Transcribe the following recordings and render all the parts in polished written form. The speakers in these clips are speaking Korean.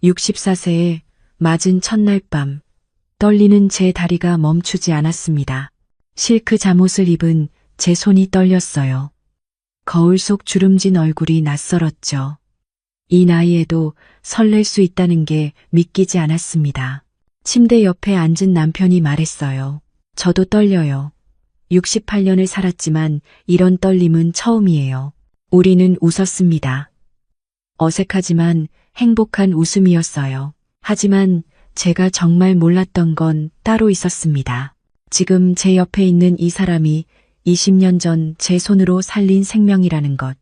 64세에 맞은 첫날 밤, 떨리는 제 다리가 멈추지 않았습니다. 실크 잠옷을 입은 제 손이 떨렸어요. 거울 속 주름진 얼굴이 낯설었죠. 이 나이에도 설렐 수 있다는 게 믿기지 않았습니다. 침대 옆에 앉은 남편이 말했어요. 저도 떨려요. 68년을 살았지만 이런 떨림은 처음이에요. 우리는 웃었습니다. 어색하지만 행복한 웃음이었어요. 하지만 제가 정말 몰랐던 건 따로 있었습니다. 지금 제 옆에 있는 이 사람이 20년 전 제 손으로 살린 생명이라는 것.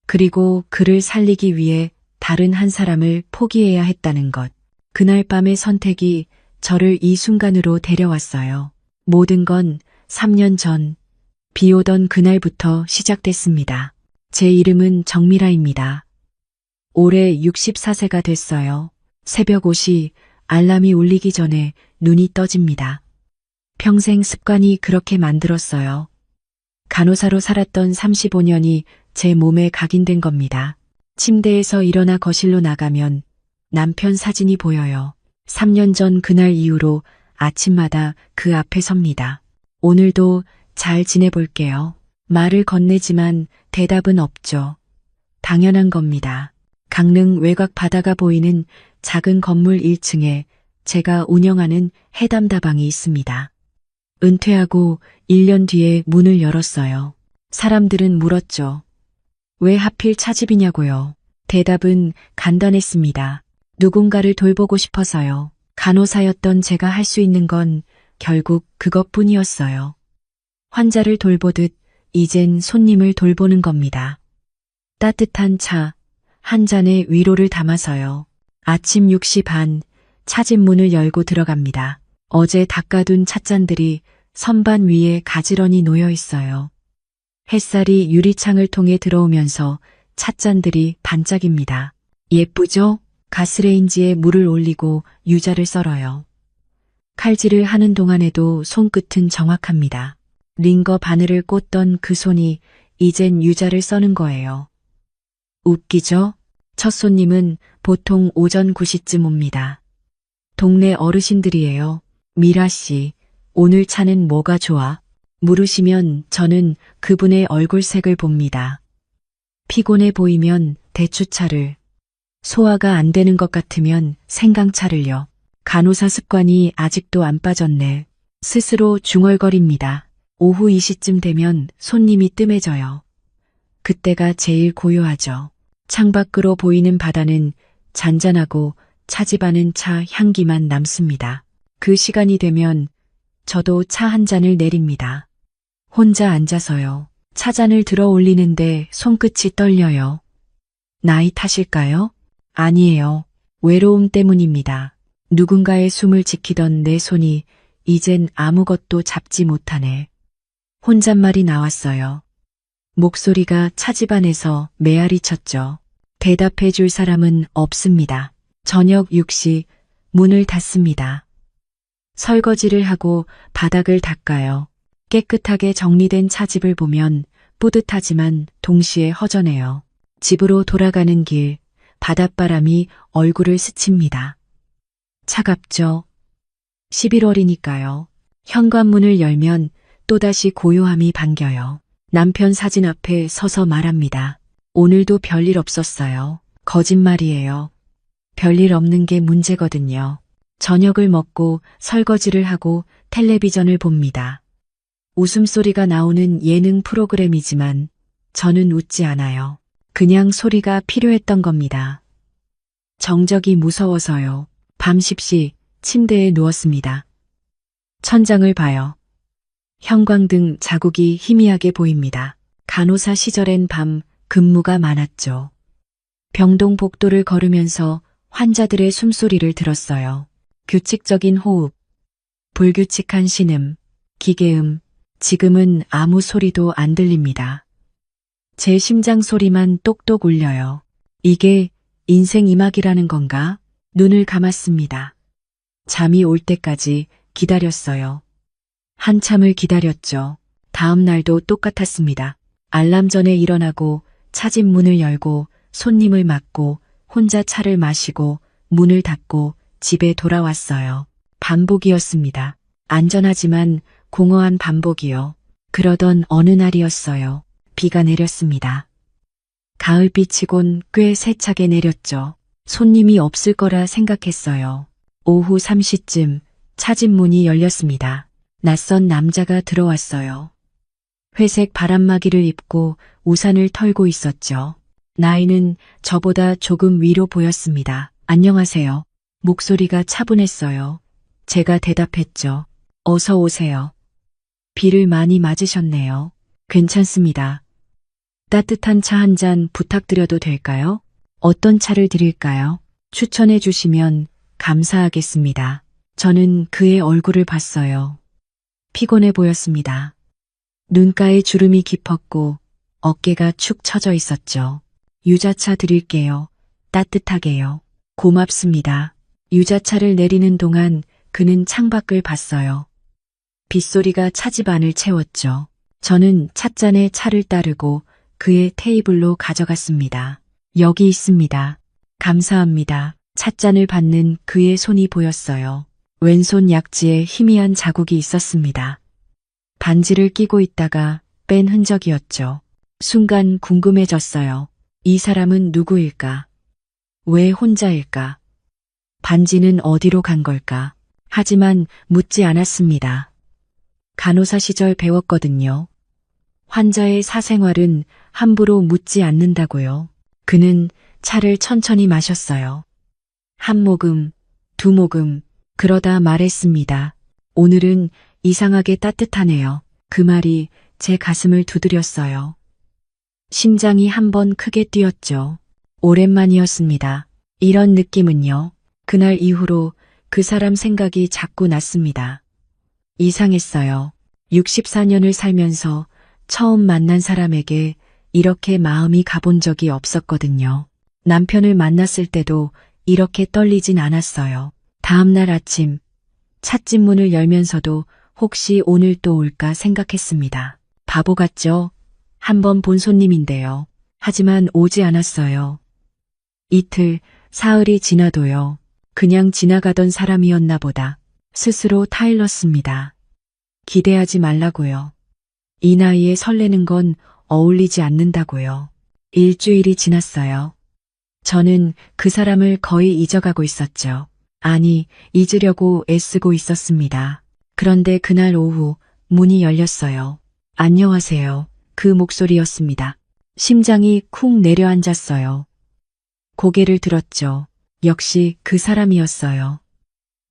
그리고 그를 살리기 위해 다른 한 사람을 포기해야 했다는 것. 그날 밤의 선택이 저를 이 순간으로 데려왔어요. 모든 건 3년 전, 비 오던 그날부터 시작됐습니다. 제 이름은 정미라입니다. 올해 64세가 됐어요. 새벽 5시 알람이 울리기 전에 눈이 떠집니다. 평생 습관이 그렇게 만들었어요. 간호사로 살았던 35년이 제 몸에 각인된 겁니다. 침대에서 일어나 거실로 나가면 남편 사진이 보여요. 3년 전 그날 이후로 아침마다 그 앞에 섭니다. 오늘도 잘 지내볼게요. 말을 건네지만 대답은 없죠. 당연한 겁니다. 강릉 외곽 바다가 보이는 작은 건물 1층에 제가 운영하는 해담 다방이 있습니다. 은퇴하고 1년 뒤에 문을 열었어요. 사람들은 물었죠. 왜 하필 차집이냐고요. 대답은 간단했습니다. 누군가를 돌보고 싶어서요. 간호사였던 제가 할 수 있는 건 결국 그것뿐이었어요. 환자를 돌보듯 이젠 손님을 돌보는 겁니다. 따뜻한 차 한 잔에 위로를 담아서요. 아침 6시 반 차집 문을 열고 들어갑니다. 어제 닦아둔 찻잔들이 선반 위에 가지런히 놓여 있어요. 햇살이 유리창을 통해 들어오면서 찻잔들이 반짝입니다. 예쁘죠? 가스레인지에 물을 올리고 유자를 썰어요. 칼질을 하는 동안에도 손끝은 정확합니다. 링거 바늘을 꽂던 그 손이 이젠 유자를 써는 거예요. 웃기죠? 첫 손님은 보통 오전 9시쯤 옵니다. 동네 어르신들이에요. 미라 씨, 오늘 차는 뭐가 좋아? 물으시면 저는 그분의 얼굴색을 봅니다. 피곤해 보이면 대추차를, 소화가 안 되는 것 같으면 생강차를요. 간호사 습관이 아직도 안 빠졌네. 스스로 중얼거립니다. 오후 2시쯤 되면 손님이 뜸해져요. 그때가 제일 고요하죠. 창밖으로 보이는 바다는 잔잔하고 차집안은 차 향기만 남습니다. 그 시간이 되면 저도 차 한 잔을 내립니다. 혼자 앉아서요. 차잔을 들어 올리는데 손끝이 떨려요. 나이 탓일까요? 아니에요. 외로움 때문입니다. 누군가의 숨을 지키던 내 손이 이젠 아무것도 잡지 못하네. 혼잣말이 나왔어요. 목소리가 차집안에서 메아리 쳤죠. 대답해 줄 사람은 없습니다. 저녁 6시 문을 닫습니다. 설거지를 하고 바닥을 닦아요. 깨끗하게 정리된 차집을 보면 뿌듯하지만 동시에 허전해요. 집으로 돌아가는 길, 바닷바람이 얼굴을 스칩니다. 차갑죠? 11월이니까요. 현관문을 열면 또다시 고요함이 반겨요. 남편 사진 앞에 서서 말합니다. 오늘도 별일 없었어요. 거짓말이에요. 별일 없는 게 문제거든요. 저녁을 먹고 설거지를 하고 텔레비전을 봅니다. 웃음소리가 나오는 예능 프로그램이지만 저는 웃지 않아요. 그냥 소리가 필요했던 겁니다. 정적이 무서워서요. 밤 10시 침대에 누웠습니다. 천장을 봐요. 형광등 자국이 희미하게 보입니다. 간호사 시절엔 밤 근무가 많았죠. 병동 복도를 걸으면서 환자들의 숨소리를 들었어요. 규칙적인 호흡, 불규칙한 신음, 기계음, 지금은 아무 소리도 안 들립니다. 제 심장 소리만 똑똑 울려요. 이게 인생 이막이라는 건가? 눈을 감았습니다. 잠이 올 때까지 기다렸어요. 한참을 기다렸죠. 다음 날도 똑같았습니다. 알람 전에 일어나고 차집 문을 열고 손님을 맞고 혼자 차를 마시고 문을 닫고 집에 돌아왔어요. 반복이었습니다. 안전하지만 공허한 반복이요. 그러던 어느 날이었어요. 비가 내렸습니다. 가을비치곤 꽤 세차게 내렸죠. 손님이 없을 거라 생각했어요. 오후 3시쯤 차집 문이 열렸습니다. 낯선 남자가 들어왔어요. 회색 바람막이를 입고 우산을 털고 있었죠. 나이는 저보다 조금 위로 보였습니다. 안녕하세요. 목소리가 차분했어요. 제가 대답했죠. 어서 오세요. 비를 많이 맞으셨네요. 괜찮습니다. 따뜻한 차 한 잔 부탁드려도 될까요? 어떤 차를 드릴까요? 추천해 주시면 감사하겠습니다. 저는 그의 얼굴을 봤어요. 피곤해 보였습니다. 눈가에 주름이 깊었고 어깨가 축 처져 있었죠. 유자차 드릴게요. 따뜻하게요. 고맙습니다. 유자차를 내리는 동안 그는 창밖을 봤어요. 빗소리가 차집 안을 채웠죠. 저는 찻잔에 차를 따르고 그의 테이블로 가져갔습니다. 여기 있습니다. 감사합니다. 찻잔을 받는 그의 손이 보였어요. 왼손 약지에 희미한 자국이 있었습니다. 반지를 끼고 있다가 뺀 흔적이었죠. 순간 궁금해졌어요. 이 사람은 누구일까? 왜 혼자일까? 반지는 어디로 간 걸까? 하지만 묻지 않았습니다. 간호사 시절 배웠거든요. 환자의 사생활은 함부로 묻지 않는다고요. 그는 차를 천천히 마셨어요. 한 모금, 두 모금, 그러다 말했습니다. 오늘은 이상하게 따뜻하네요. 그 말이 제 가슴을 두드렸어요. 심장이 한 번 크게 뛰었죠. 오랜만이었습니다. 이런 느낌은요. 그날 이후로 그 사람 생각이 자꾸 났습니다. 이상했어요. 64년을 살면서 처음 만난 사람에게 이렇게 마음이 가본 적이 없었거든요. 남편을 만났을 때도 이렇게 떨리진 않았어요. 다음날 아침, 찻집 문을 열면서도 혹시 오늘 또 올까 생각했습니다. 바보 같죠? 한번 본 손님인데요. 하지만 오지 않았어요. 이틀, 사흘이 지나도요. 그냥 지나가던 사람이었나 보다. 스스로 타일렀습니다. 기대하지 말라고요. 이 나이에 설레는 건 어울리지 않는다고요. 일주일이 지났어요. 저는 그 사람을 거의 잊어가고 있었죠. 아니, 잊으려고 애쓰고 있었습니다. 그런데 그날 오후 문이 열렸어요. 안녕하세요. 그 목소리였습니다. 심장이 쿵 내려앉았어요. 고개를 들었죠. 역시 그 사람이었어요.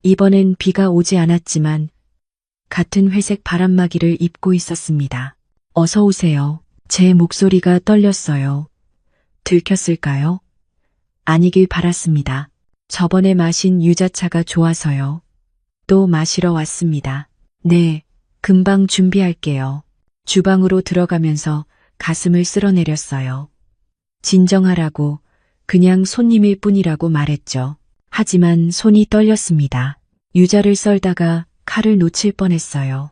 이번엔 비가 오지 않았지만 같은 회색 바람막이를 입고 있었습니다. 어서 오세요. 제 목소리가 떨렸어요. 들켰을까요? 아니길 바랐습니다. 저번에 마신 유자차가 좋아서요. 또 마시러 왔습니다. 네, 금방 준비할게요. 주방으로 들어가면서 가슴을 쓸어내렸어요. 진정하라고, 그냥 손님일 뿐이라고 말했죠. 하지만 손이 떨렸습니다. 유자를 썰다가 칼을 놓칠 뻔했어요.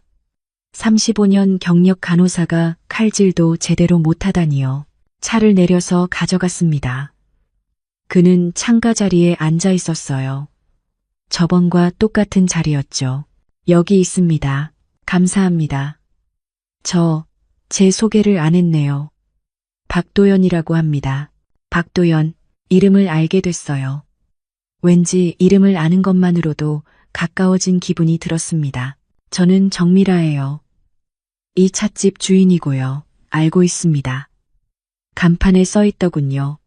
35년 경력 간호사가 칼질도 제대로 못하다니요. 차를 내려서 가져갔습니다. 그는 창가 자리에 앉아 있었어요. 저번과 똑같은 자리였죠. 여기 있습니다. 감사합니다. 제 소개를 안 했네요. 박도연이라고 합니다. 박도연, 이름을 알게 됐어요. 왠지 이름을 아는 것만으로도 가까워진 기분이 들었습니다. 저는 정미라예요. 이 찻집 주인이고요. 알고 있습니다. 간판에 써 있더군요.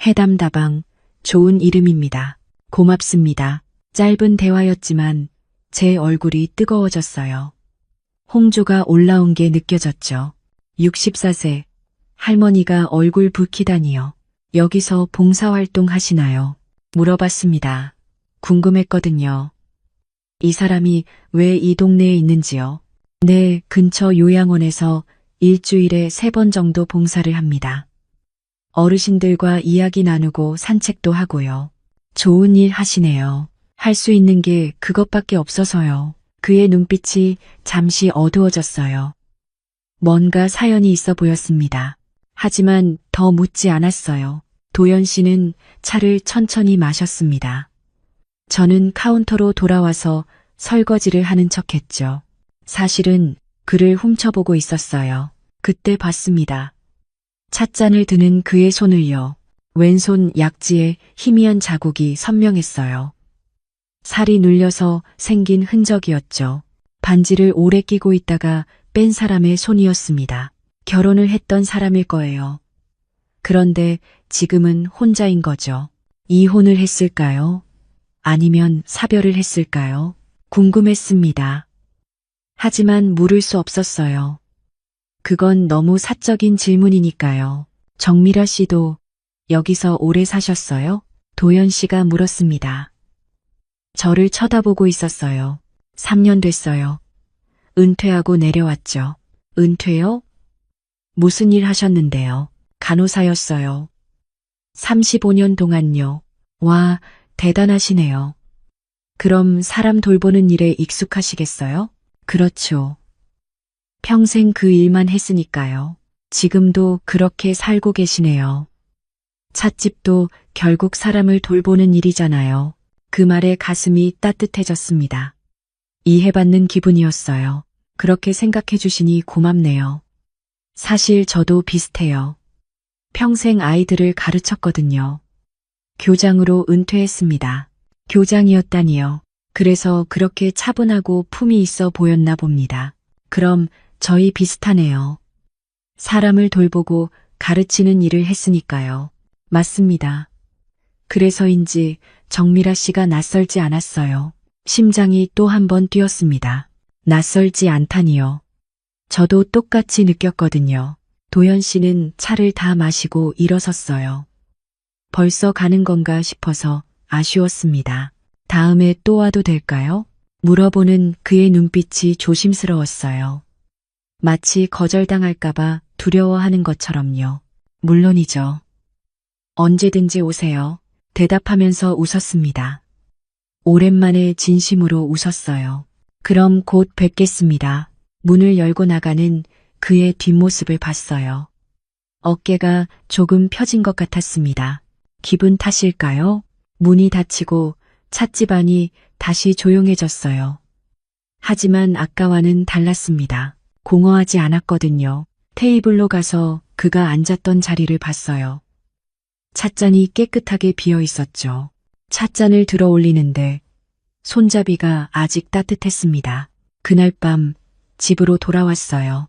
해담다방, 좋은 이름입니다. 고맙습니다. 짧은 대화였지만 제 얼굴이 뜨거워졌어요. 홍조가 올라온 게 느껴졌죠. 64세, 할머니가 얼굴 붉히다니요. 여기서 봉사활동 하시나요? 물어봤습니다. 궁금했거든요. 이 사람이 왜 이 동네에 있는지요? 네, 근처 요양원에서 일주일에 3번 정도 봉사를 합니다. 어르신들과 이야기 나누고 산책도 하고요. 좋은 일 하시네요. 할 수 있는 게 그것밖에 없어서요. 그의 눈빛이 잠시 어두워졌어요. 뭔가 사연이 있어 보였습니다. 하지만 더 묻지 않았어요. 도연 씨는 차를 천천히 마셨습니다. 저는 카운터로 돌아와서 설거지를 하는 척했죠. 사실은 그를 훔쳐보고 있었어요. 그때 봤습니다. 찻잔을 드는 그의 손을요. 왼손 약지에 희미한 자국이 선명했어요. 살이 눌려서 생긴 흔적이었죠. 반지를 오래 끼고 있다가 뺀 사람의 손이었습니다. 결혼을 했던 사람일 거예요. 그런데 지금은 혼자인 거죠. 이혼을 했을까요? 아니면 사별을 했을까요? 궁금했습니다. 하지만 물을 수 없었어요. 그건 너무 사적인 질문이니까요. 정미라 씨도 여기서 오래 사셨어요? 도연 씨가 물었습니다. 저를 쳐다보고 있었어요. 3년 됐어요. 은퇴하고 내려왔죠. 은퇴요? 무슨 일 하셨는데요? 간호사였어요. 35년 동안요. 와, 대단하시네요. 그럼 사람 돌보는 일에 익숙하시겠어요? 그렇죠. 평생 그 일만 했으니까요. 지금도 그렇게 살고 계시네요. 찻집도 결국 사람을 돌보는 일이잖아요. 그 말에 가슴이 따뜻해졌습니다. 이해받는 기분이었어요. 그렇게 생각해 주시니 고맙네요. 사실 저도 비슷해요. 평생 아이들을 가르쳤거든요. 교장으로 은퇴했습니다. 교장이었다니요. 그래서 그렇게 차분하고 품이 있어 보였나 봅니다. 그럼 저희 비슷하네요. 사람을 돌보고 가르치는 일을 했으니까요. 맞습니다. 그래서인지 정미라 씨가 낯설지 않았어요. 심장이 또 한 번 뛰었습니다. 낯설지 않다니요. 저도 똑같이 느꼈거든요. 도연 씨는 차를 다 마시고 일어섰어요. 벌써 가는 건가 싶어서 아쉬웠습니다. 다음에 또 와도 될까요? 물어보는 그의 눈빛이 조심스러웠어요. 마치 거절당할까봐 두려워하는 것처럼요. 물론이죠. 언제든지 오세요. 대답하면서 웃었습니다. 오랜만에 진심으로 웃었어요. 그럼 곧 뵙겠습니다. 문을 열고 나가는 그의 뒷모습을 봤어요. 어깨가 조금 펴진 것 같았습니다. 기분 탓일까요? 문이 닫히고 찻집 안이 다시 조용해졌어요. 하지만 아까와는 달랐습니다. 공허하지 않았거든요. 테이블로 가서 그가 앉았던 자리를 봤어요. 찻잔이 깨끗하게 비어 있었죠. 찻잔을 들어 올리는데 손잡이가 아직 따뜻했습니다. 그날 밤 집으로 돌아왔어요.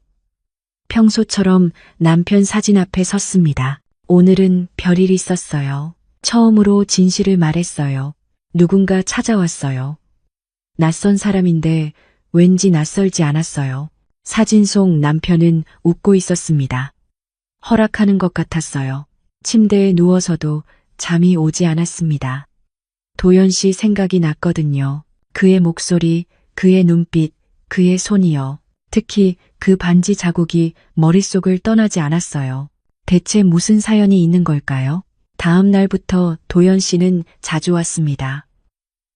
평소처럼 남편 사진 앞에 섰습니다. 오늘은 별일이 있었어요. 처음으로 진실을 말했어요. 누군가 찾아왔어요. 낯선 사람인데 왠지 낯설지 않았어요. 사진 속 남편은 웃고 있었습니다. 허락하는 것 같았어요. 침대에 누워서도 잠이 오지 않았습니다. 도연 씨 생각이 났거든요. 그의 목소리, 그의 눈빛, 그의 손이요. 특히 그 반지 자국이 머릿속을 떠나지 않았어요. 대체 무슨 사연이 있는 걸까요? 다음 날부터 도연 씨는 자주 왔습니다.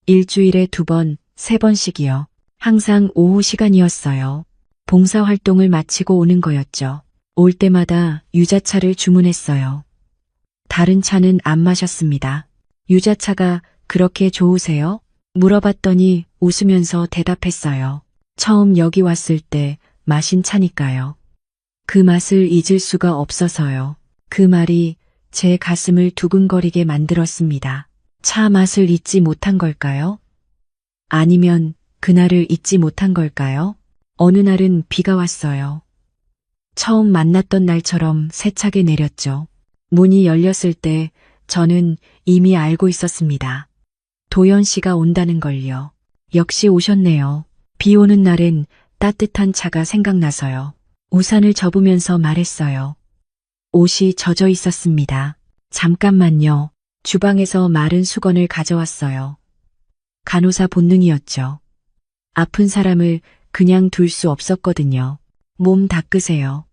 일주일에 2번, 3번씩이요. 항상 오후 시간이었어요. 봉사활동을 마치고 오는 거였죠. 올 때마다 유자차를 주문했어요. 다른 차는 안 마셨습니다. 유자차가 그렇게 좋으세요? 물어봤더니 웃으면서 대답했어요. 처음 여기 왔을 때 마신 차니까요. 그 맛을 잊을 수가 없어서요. 그 말이 제 가슴을 두근거리게 만들었습니다. 차 맛을 잊지 못한 걸까요? 아니면 그날을 잊지 못한 걸까요? 어느 날은 비가 왔어요. 처음 만났던 날처럼 세차게 내렸죠. 문이 열렸을 때 저는 이미 알고 있었습니다. 도연 씨가 온다는 걸요. 역시 오셨네요. 비 오는 날엔 따뜻한 차가 생각나서요. 우산을 접으면서 말했어요. 옷이 젖어 있었습니다. 잠깐만요. 주방에서 마른 수건을 가져왔어요. 간호사 본능이었죠. 아픈 사람을 그냥 둘 수 없었거든요. 몸 닦으세요.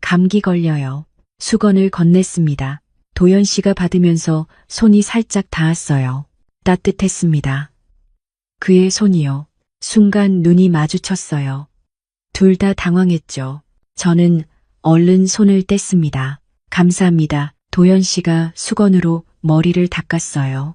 감기 걸려요. 수건을 건넸습니다. 도연 씨가 받으면서 손이 살짝 닿았어요. 따뜻했습니다. 그의 손이요. 순간 눈이 마주쳤어요. 둘 다 당황했죠. 저는 얼른 손을 뗐습니다. 감사합니다. 도연 씨가 수건으로 머리를 닦았어요.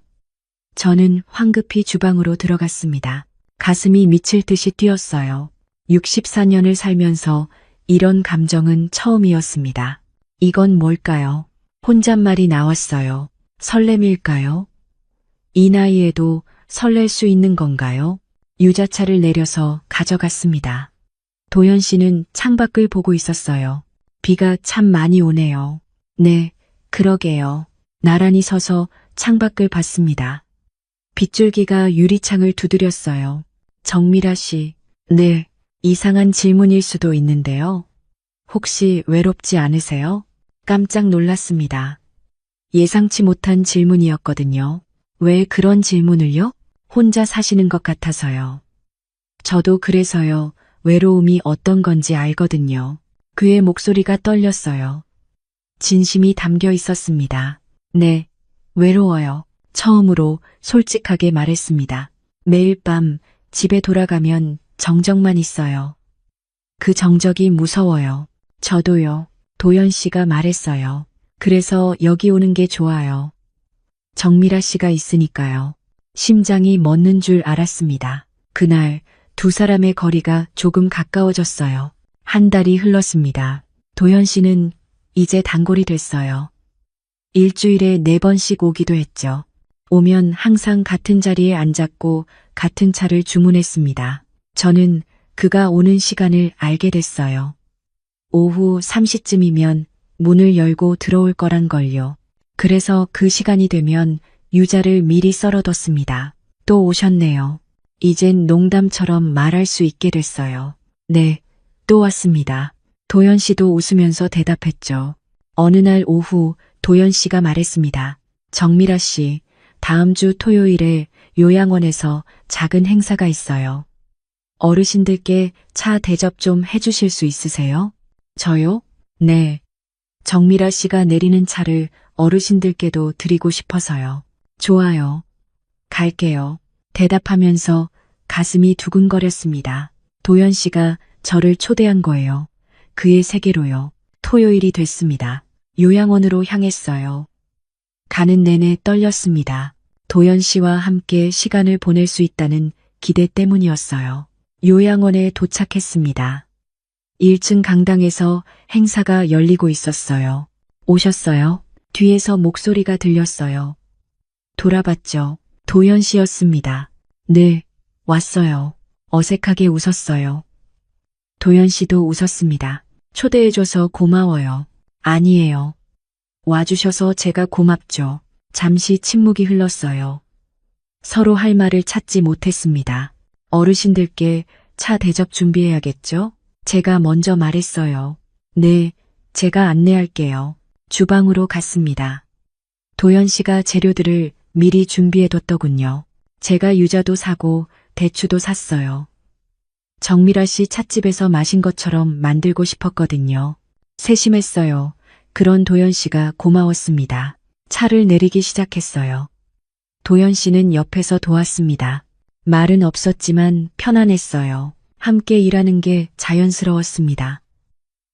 저는 황급히 주방으로 들어갔습니다. 가슴이 미칠 듯이 뛰었어요. 64년을 살면서 이런 감정은 처음이었습니다. 이건 뭘까요? 혼잣말이 나왔어요. 설렘일까요? 이 나이에도 설렐 수 있는 건가요? 유자차를 내려서 가져갔습니다. 도연 씨는 창밖을 보고 있었어요. 비가 참 많이 오네요. 네, 그러게요. 나란히 서서 창밖을 봤습니다. 빗줄기가 유리창을 두드렸어요. 정미라 씨, 네, 이상한 질문일 수도 있는데요. 혹시 외롭지 않으세요? 깜짝 놀랐습니다. 예상치 못한 질문이었거든요. 왜 그런 질문을요? 혼자 사시는 것 같아서요. 저도 그래서요. 외로움이 어떤 건지 알거든요. 그의 목소리가 떨렸어요. 진심이 담겨 있었습니다. 네, 외로워요. 처음으로 솔직하게 말했습니다. 매일 밤 집에 돌아가면 정적만 있어요. 그 정적이 무서워요. 저도요. 도연 씨가 말했어요. 그래서 여기 오는 게 좋아요. 정미라 씨가 있으니까요. 심장이 멎는 줄 알았습니다. 그날 두 사람의 거리가 조금 가까워졌어요. 한 달이 흘렀습니다. 도연 씨는 이제 단골이 됐어요. 일주일에 4번씩 오기도 했죠. 오면 항상 같은 자리에 앉았고 같은 차를 주문했습니다. 저는 그가 오는 시간을 알게 됐어요. 오후 3시쯤이면 문을 열고 들어올 거란 걸요. 그래서 그 시간이 되면 유자를 미리 썰어뒀습니다. 또 오셨네요. 이젠 농담처럼 말할 수 있게 됐어요. 네, 또 왔습니다. 도연 씨도 웃으면서 대답했죠. 어느 날 오후 도연 씨가 말했습니다. 정미라 씨, 다음 주 토요일에 요양원에서 작은 행사가 있어요. 어르신들께 차 대접 좀 해주실 수 있으세요? 저요? 네. 정미라 씨가 내리는 차를 어르신들께도 드리고 싶어서요. 좋아요. 갈게요. 대답하면서 가슴이 두근거렸습니다. 도연 씨가 저를 초대한 거예요. 그의 세계로요. 토요일이 됐습니다. 요양원으로 향했어요. 가는 내내 떨렸습니다. 도연 씨와 함께 시간을 보낼 수 있다는 기대 때문이었어요. 요양원에 도착했습니다. 1층 강당에서 행사가 열리고 있었어요. 오셨어요? 뒤에서 목소리가 들렸어요. 돌아봤죠. 도연 씨였습니다. 네, 왔어요. 어색하게 웃었어요. 도연 씨도 웃었습니다. 초대해줘서 고마워요. 아니에요. 와주셔서 제가 고맙죠. 잠시 침묵이 흘렀어요. 서로 할 말을 찾지 못했습니다. 어르신들께 차 대접 준비해야겠죠? 제가 먼저 말했어요. 네, 제가 안내할게요. 주방으로 갔습니다. 도연 씨가 재료들을 미리 준비해뒀더군요. 제가 유자도 사고 대추도 샀어요. 정미라 씨 찻집에서 마신 것처럼 만들고 싶었거든요. 세심했어요. 그런 도연 씨가 고마웠습니다. 차를 내리기 시작했어요. 도연 씨는 옆에서 도왔습니다. 말은 없었지만 편안했어요. 함께 일하는 게 자연스러웠습니다.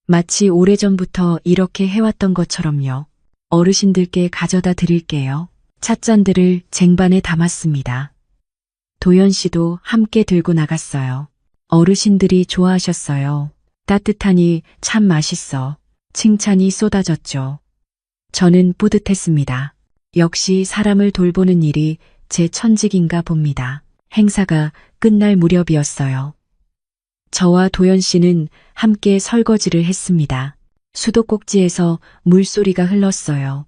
마치 오래전부터 이렇게 해왔던 것처럼요. 어르신들께 가져다 드릴게요. 찻잔들을 쟁반에 담았습니다. 도연 씨도 함께 들고 나갔어요. 어르신들이 좋아하셨어요. 따뜻하니 참 맛있어. 칭찬이 쏟아졌죠. 저는 뿌듯했습니다. 역시 사람을 돌보는 일이 제 천직인가 봅니다. 행사가 끝날 무렵이었어요. 저와 도연 씨는 함께 설거지를 했습니다. 수도꼭지에서 물소리가 흘렀어요.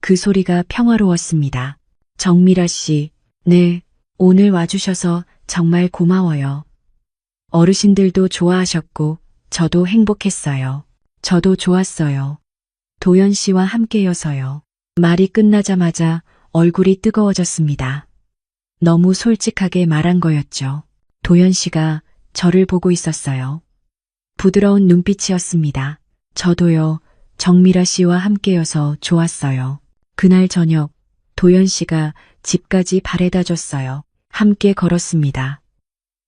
그 소리가 평화로웠습니다. 정미라 씨, 네, 오늘 와주셔서 정말 고마워요. 어르신들도 좋아하셨고 저도 행복했어요. 저도 좋았어요. 도연 씨와 함께여서요. 말이 끝나자마자 얼굴이 뜨거워졌습니다. 너무 솔직하게 말한 거였죠. 도연 씨가 저를 보고 있었어요. 부드러운 눈빛이었습니다. 저도요, 정미라 씨와 함께여서 좋았어요. 그날 저녁, 도연 씨가 집까지 바래다 줬어요. 함께 걸었습니다.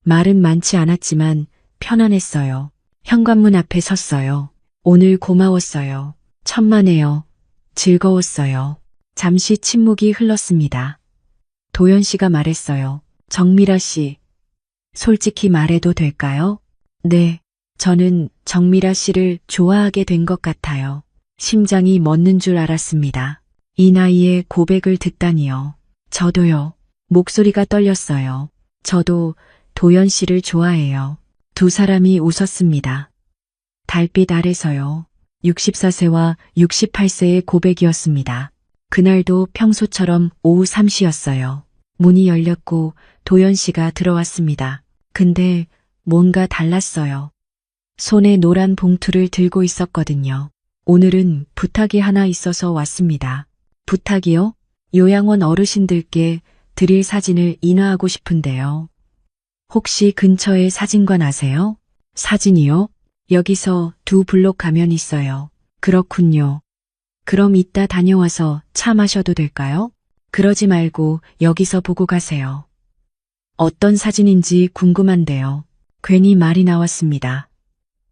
말은 많지 않았지만 편안했어요. 현관문 앞에 섰어요. 오늘 고마웠어요. 천만에요. 즐거웠어요. 잠시 침묵이 흘렀습니다. 도연 씨가 말했어요. 정미라 씨, 솔직히 말해도 될까요? 네, 저는 정미라 씨를 좋아하게 된 것 같아요. 심장이 멎는 줄 알았습니다. 이 나이에 고백을 듣다니요. 저도요. 목소리가 떨렸어요. 저도 도연 씨를 좋아해요. 두 사람이 웃었습니다. 달빛 아래서요. 64세와 68세의 고백이었습니다. 그날도 평소처럼 오후 3시였어요. 문이 열렸고 도연 씨가 들어왔습니다. 근데 뭔가 달랐어요. 손에 노란 봉투를 들고 있었거든요. 오늘은 부탁이 하나 있어서 왔습니다. 부탁이요? 요양원 어르신들께 드릴 사진을 인화하고 싶은데요. 혹시 근처에 사진관 아세요? 사진이요? 여기서 2블록 가면 있어요. 그렇군요. 그럼 이따 다녀와서 차 마셔도 될까요? 그러지 말고 여기서 보고 가세요. 어떤 사진인지 궁금한데요. 괜히 말이 나왔습니다.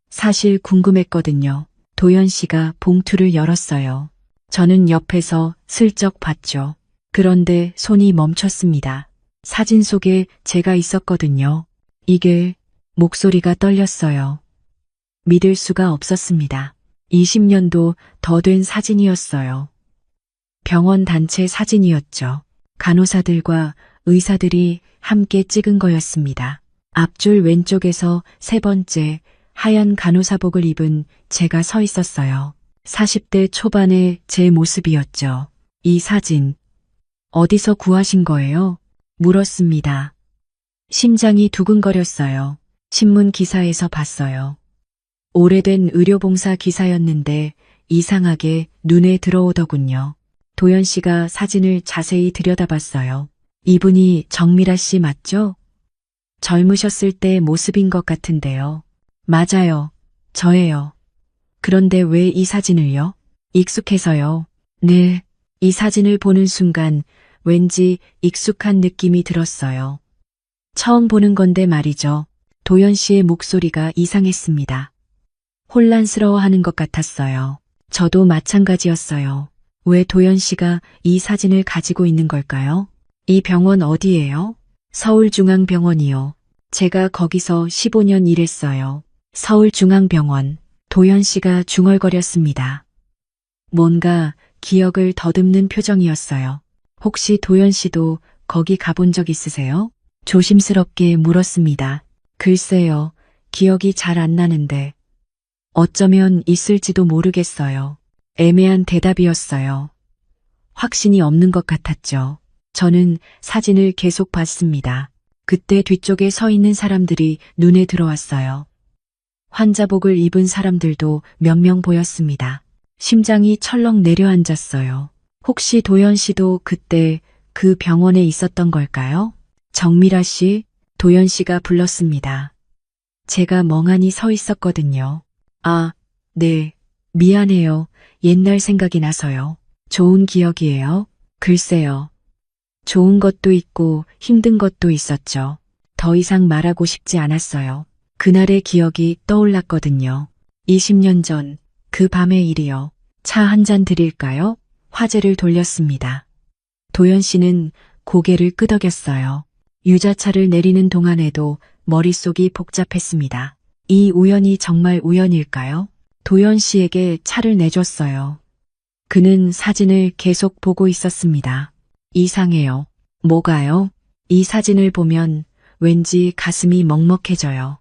사실 궁금했거든요. 도연 씨가 봉투를 열었어요. 저는 옆에서 슬쩍 봤죠. 그런데 손이 멈췄습니다. 사진 속에 제가 있었거든요. 이게 목소리가 떨렸어요. 믿을 수가 없었습니다. 20년도 더 된 사진이었어요. 병원 단체 사진이었죠. 간호사들과 의사들이 함께 찍은 거였습니다. 앞줄 왼쪽에서 세 번째 하얀 간호사복을 입은 제가 서 있었어요. 40대 초반의 제 모습이었죠. 이 사진 어디서 구하신 거예요? 물었습니다. 심장이 두근거렸어요. 신문 기사에서 봤어요. 오래된 의료봉사 기사였는데 이상하게 눈에 들어오더군요. 도연 씨가 사진을 자세히 들여다봤어요. 이분이 정미라 씨 맞죠? 젊으셨을 때 모습인 것 같은데요. 맞아요. 저예요. 그런데 왜 이 사진을요? 익숙해서요. 네. 이 사진을 보는 순간 왠지 익숙한 느낌이 들었어요. 처음 보는 건데 말이죠. 도연 씨의 목소리가 이상했습니다. 혼란스러워하는 것 같았어요. 저도 마찬가지였어요. 왜 도연 씨가 이 사진을 가지고 있는 걸까요? 이 병원 어디예요? 서울중앙병원이요. 제가 거기서 15년 일했어요. 서울중앙병원. 도연 씨가 중얼거렸습니다. 뭔가 기억을 더듬는 표정이었어요. 혹시 도연 씨도 거기 가본 적 있으세요? 조심스럽게 물었습니다. 글쎄요, 기억이 잘 안 나는데. 어쩌면 있을지도 모르겠어요. 애매한 대답이었어요. 확신이 없는 것 같았죠. 저는 사진을 계속 봤습니다. 그때 뒤쪽에 서 있는 사람들이 눈에 들어왔어요. 환자복을 입은 사람들도 몇 명 보였습니다. 심장이 철렁 내려앉았어요. 혹시 도연 씨도 그때 그 병원에 있었던 걸까요? 정미라 씨, 도연 씨가 불렀습니다. 제가 멍하니 서 있었거든요. 아, 네. 미안해요. 옛날 생각이 나서요. 좋은 기억이에요. 글쎄요. 좋은 것도 있고 힘든 것도 있었죠. 더 이상 말하고 싶지 않았어요. 그날의 기억이 떠올랐거든요. 20년 전, 그 밤의 일이요. 차 한 잔 드릴까요? 화제를 돌렸습니다. 도연 씨는 고개를 끄덕였어요. 유자차를 내리는 동안에도 머릿속이 복잡했습니다. 이 우연이 정말 우연일까요? 도연 씨에게 차를 내줬어요. 그는 사진을 계속 보고 있었습니다. 이상해요. 뭐가요? 이 사진을 보면 왠지 가슴이 먹먹해져요.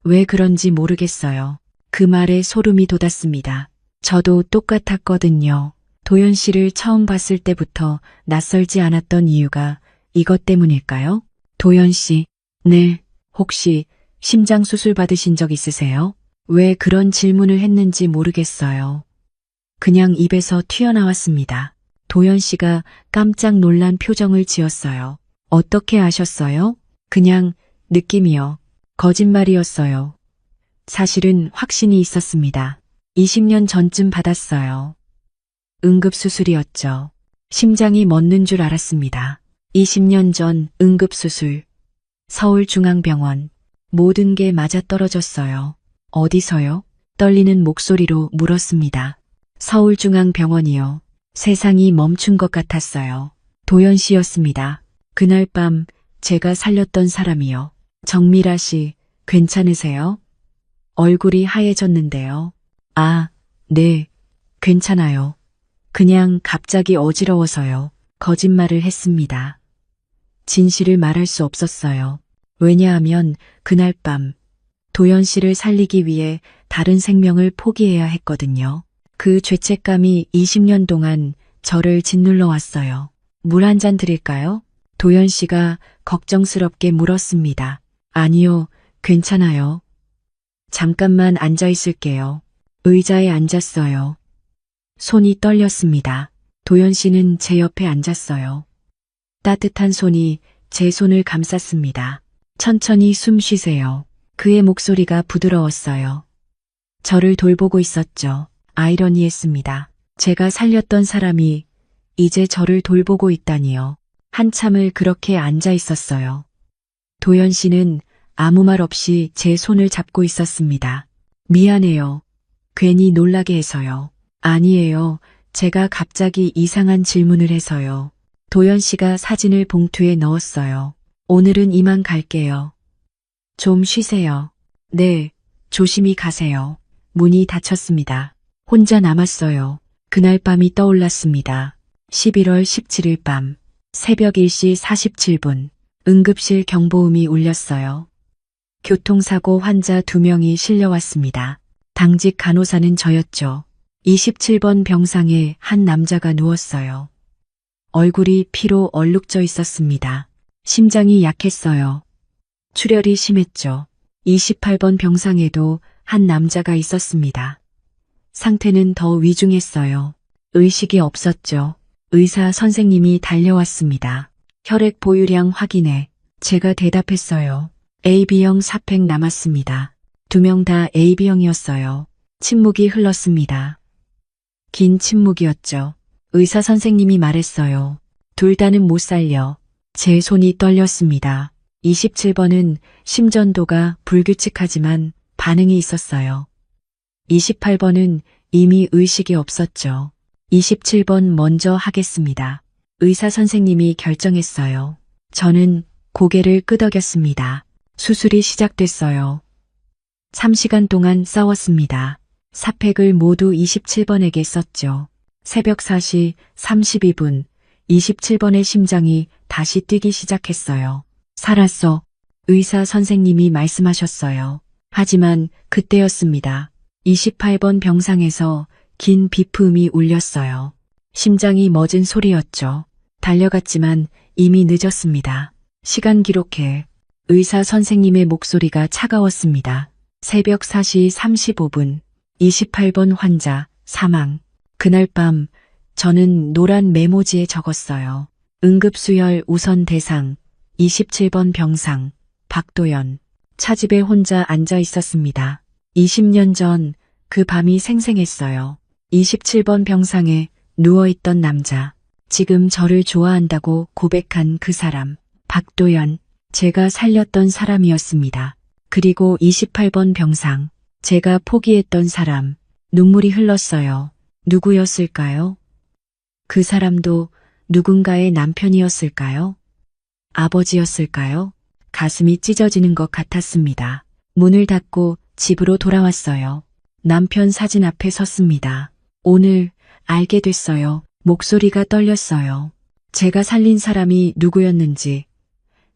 왜 그런지 모르겠어요. 그 말에 소름이 돋았습니다. 저도 똑같았거든요. 도연 씨를 처음 봤을 때부터 낯설지 않았던 이유가 이것 때문일까요? 도연 씨, 네, 혹시 심장 수술 받으신 적 있으세요? 왜 그런 질문을 했는지 모르겠어요. 그냥 입에서 튀어나왔습니다. 도연 씨가 깜짝 놀란 표정을 지었어요. 어떻게 아셨어요? 그냥 느낌이요. 거짓말이었어요. 사실은 확신이 있었습니다. 20년 전쯤 받았어요. 응급수술이었죠. 심장이 멎는 줄 알았습니다. 20년 전 응급수술. 서울중앙병원. 모든 게 맞아떨어졌어요. 어디서요? 떨리는 목소리로 물었습니다. 서울중앙병원이요. 세상이 멈춘 것 같았어요. 도연 씨였습니다. 그날 밤 제가 살렸던 사람이요. 정미라 씨, 괜찮으세요? 얼굴이 하얘졌는데요. 아, 네, 괜찮아요. 그냥 갑자기 어지러워서요. 거짓말을 했습니다. 진실을 말할 수 없었어요. 왜냐하면 그날 밤 도연 씨를 살리기 위해 다른 생명을 포기해야 했거든요. 그 죄책감이 20년 동안 저를 짓눌러 왔어요. 물 한 잔 드릴까요? 도연 씨가 걱정스럽게 물었습니다. 아니요, 괜찮아요. 잠깐만 앉아 있을게요. 의자에 앉았어요. 손이 떨렸습니다. 도연 씨는 제 옆에 앉았어요. 따뜻한 손이 제 손을 감쌌습니다. 천천히 숨 쉬세요. 그의 목소리가 부드러웠어요. 저를 돌보고 있었죠. 아이러니했습니다. 제가 살렸던 사람이 이제 저를 돌보고 있다니요. 한참을 그렇게 앉아 있었어요. 도연 씨는 아무 말 없이 제 손을 잡고 있었습니다. 미안해요. 괜히 놀라게 해서요. 아니에요. 제가 갑자기 이상한 질문을 해서요. 도연 씨가 사진을 봉투에 넣었어요. 오늘은 이만 갈게요. 좀 쉬세요. 네, 조심히 가세요. 문이 닫혔습니다. 혼자 남았어요. 그날 밤이 떠올랐습니다. 11월 17일 밤, 새벽 1시 47분, 응급실 경보음이 울렸어요. 교통사고 환자 2명이 실려왔습니다. 당직 간호사는 저였죠. 27번 병상에 한 남자가 누웠어요. 얼굴이 피로 얼룩져 있었습니다. 심장이 약했어요. 출혈이 심했죠. 28번 병상에도 한 남자가 있었습니다. 상태는 더 위중했어요. 의식이 없었죠. 의사 선생님이 달려왔습니다. 혈액 보유량 확인해. 제가 대답했어요. AB형 4팩 남았습니다. 2명 다 AB형이었어요. 침묵이 흘렀습니다. 긴 침묵이었죠. 의사 선생님이 말했어요. 둘 다는 못 살려. 제 손이 떨렸습니다. 27번은 심전도가 불규칙하지만 반응이 있었어요. 28번은 이미 의식이 없었죠. 27번 먼저 하겠습니다. 의사 선생님이 결정했어요. 저는 고개를 끄덕였습니다. 수술이 시작됐어요. 3시간 동안 싸웠습니다. 사팩을 모두 27번에게 썼죠. 새벽 4시 32분, 27번의 심장이 다시 뛰기 시작했어요. 살았어. 의사 선생님이 말씀하셨어요. 하지만 그때였습니다. 28번 병상에서 긴 비프음이 울렸어요. 심장이 멎은 소리였죠. 달려갔지만 이미 늦었습니다. 시간 기록해. 의사 선생님의 목소리가 차가웠습니다. 새벽 4시 35분, 28번 환자 사망. 그날 밤 저는 노란 메모지에 적었어요. 응급수혈 우선 대상 27번 병상 박도연. 차집에 혼자 앉아 있었습니다. 20년 전 그 밤이 생생했어요. 27번 병상에 누워있던 남자. 지금 저를 좋아한다고 고백한 그 사람. 박도연. 제가 살렸던 사람이었습니다. 그리고 28번 병상. 제가 포기했던 사람. 눈물이 흘렀어요. 누구였을까요? 그 사람도 누군가의 남편이었을까요? 아버지였을까요? 가슴이 찢어지는 것 같았습니다. 문을 닫고 집으로 돌아왔어요. 남편 사진 앞에 섰습니다. 오늘 알게 됐어요. 목소리가 떨렸어요. 제가 살린 사람이 누구였는지,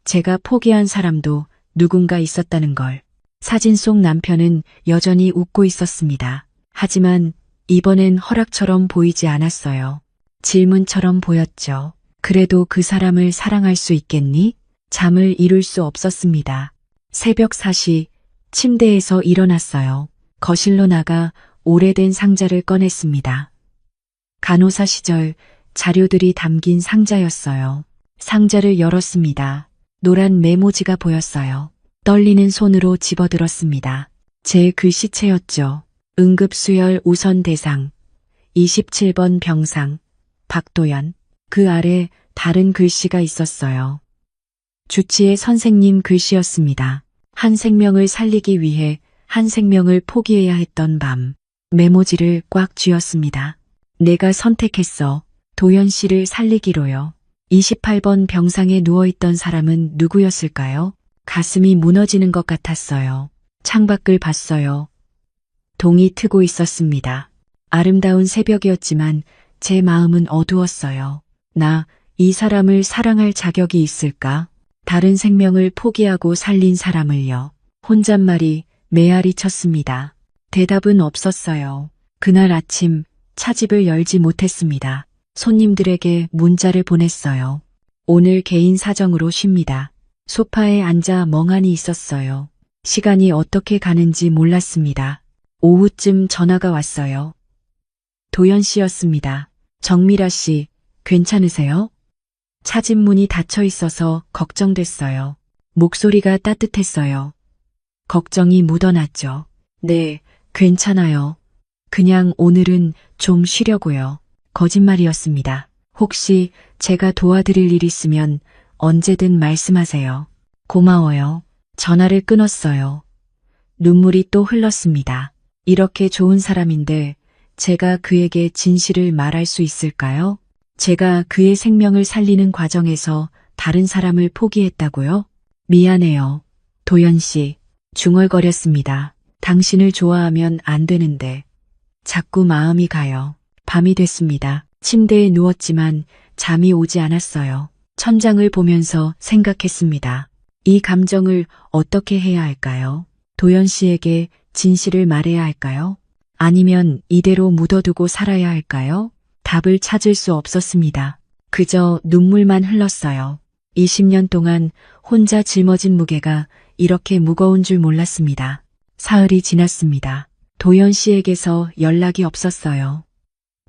제가 포기한 사람도 누군가 있었다는 걸. 사진 속 남편은 여전히 웃고 있었습니다. 하지만 이번엔 허락처럼 보이지 않았어요. 질문처럼 보였죠. 그래도 그 사람을 사랑할 수 있겠니? 잠을 이룰 수 없었습니다. 새벽 4시 침대에서 일어났어요. 거실로 나가 오래된 상자를 꺼냈습니다. 간호사 시절 자료들이 담긴 상자였어요. 상자를 열었습니다. 노란 메모지가 보였어요. 떨리는 손으로 집어들었습니다. 제 글씨체였죠. 응급수혈 우선 대상 27번 병상 박도연. 그 아래 다른 글씨가 있었어요. 주치의 선생님 글씨였습니다. 한 생명을 살리기 위해 한 생명을 포기해야 했던 밤. 메모지를 꽉 쥐었습니다. 내가 선택했어. 도연 씨를 살리기로요. 28번 병상에 누워있던 사람은 누구였을까요? 가슴이 무너지는 것 같았어요. 창밖을 봤어요. 동이 트고 있었습니다. 아름다운 새벽이었지만 제 마음은 어두웠어요. 나 이 사람을 사랑할 자격이 있을까? 다른 생명을 포기하고 살린 사람을요. 혼잣말이 메아리 쳤습니다. 대답은 없었어요. 그날 아침 차집을 열지 못했습니다. 손님들에게 문자를 보냈어요. 오늘 개인 사정으로 쉽니다. 소파에 앉아 멍하니 있었어요. 시간이 어떻게 가는지 몰랐습니다. 오후쯤 전화가 왔어요. 도연 씨였습니다. 정미라 씨, 괜찮으세요? 차집 문이 닫혀 있어서 걱정됐어요. 목소리가 따뜻했어요. 걱정이 묻어났죠. 네, 괜찮아요. 그냥 오늘은 좀 쉬려고요. 거짓말이었습니다. 혹시 제가 도와드릴 일 있으면 언제든 말씀하세요. 고마워요. 전화를 끊었어요. 눈물이 또 흘렀습니다. 이렇게 좋은 사람인데 제가 그에게 진실을 말할 수 있을까요? 제가 그의 생명을 살리는 과정에서 다른 사람을 포기했다고요? 미안해요. 도연 씨, 중얼거렸습니다. 당신을 좋아하면 안 되는데 자꾸 마음이 가요. 밤이 됐습니다. 침대에 누웠지만 잠이 오지 않았어요. 천장을 보면서 생각했습니다. 이 감정을 어떻게 해야 할까요? 도연 씨에게 진실을 말해야 할까요? 아니면 이대로 묻어두고 살아야 할까요? 답을 찾을 수 없었습니다. 그저 눈물만 흘렀어요. 20년 동안 혼자 짊어진 무게가 이렇게 무거운 줄 몰랐습니다. 사흘이 지났습니다. 도연 씨에게서 연락이 없었어요.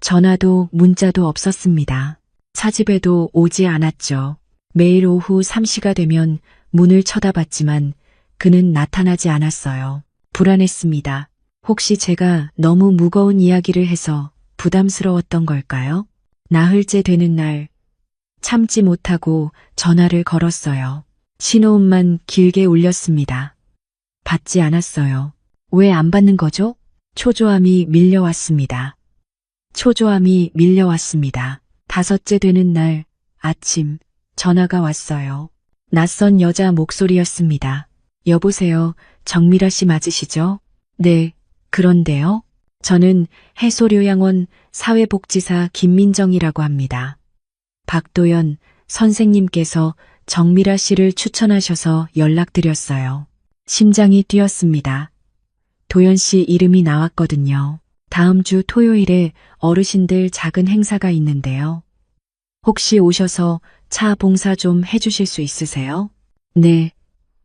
전화도 문자도 없었습니다. 차집에도 오지 않았죠. 매일 오후 3시가 되면 문을 쳐다봤지만 그는 나타나지 않았어요. 불안했습니다. 혹시 제가 너무 무거운 이야기를 해서 부담스러웠던 걸까요? 나흘째 되는 날 참지 못하고 전화를 걸었어요. 신호음만 길게 울렸습니다. 받지 않았어요. 왜 안 받는 거죠? 초조함이 밀려왔습니다. 초조함이 밀려왔습니다. 5째 되는 날 아침 전화가 왔어요. 낯선 여자 목소리였습니다. 여보세요, 정미라 씨 맞으시죠? 네, 그런데요. 저는 해소요양원 사회복지사 김민정이라고 합니다. 박도연 선생님께서 정미라 씨를 추천하셔서 연락드렸어요. 심장이 뛰었습니다. 도연 씨 이름이 나왔거든요. 다음 주 토요일에 어르신들 작은 행사가 있는데요. 혹시 오셔서 차 봉사 좀 해주실 수 있으세요? 네,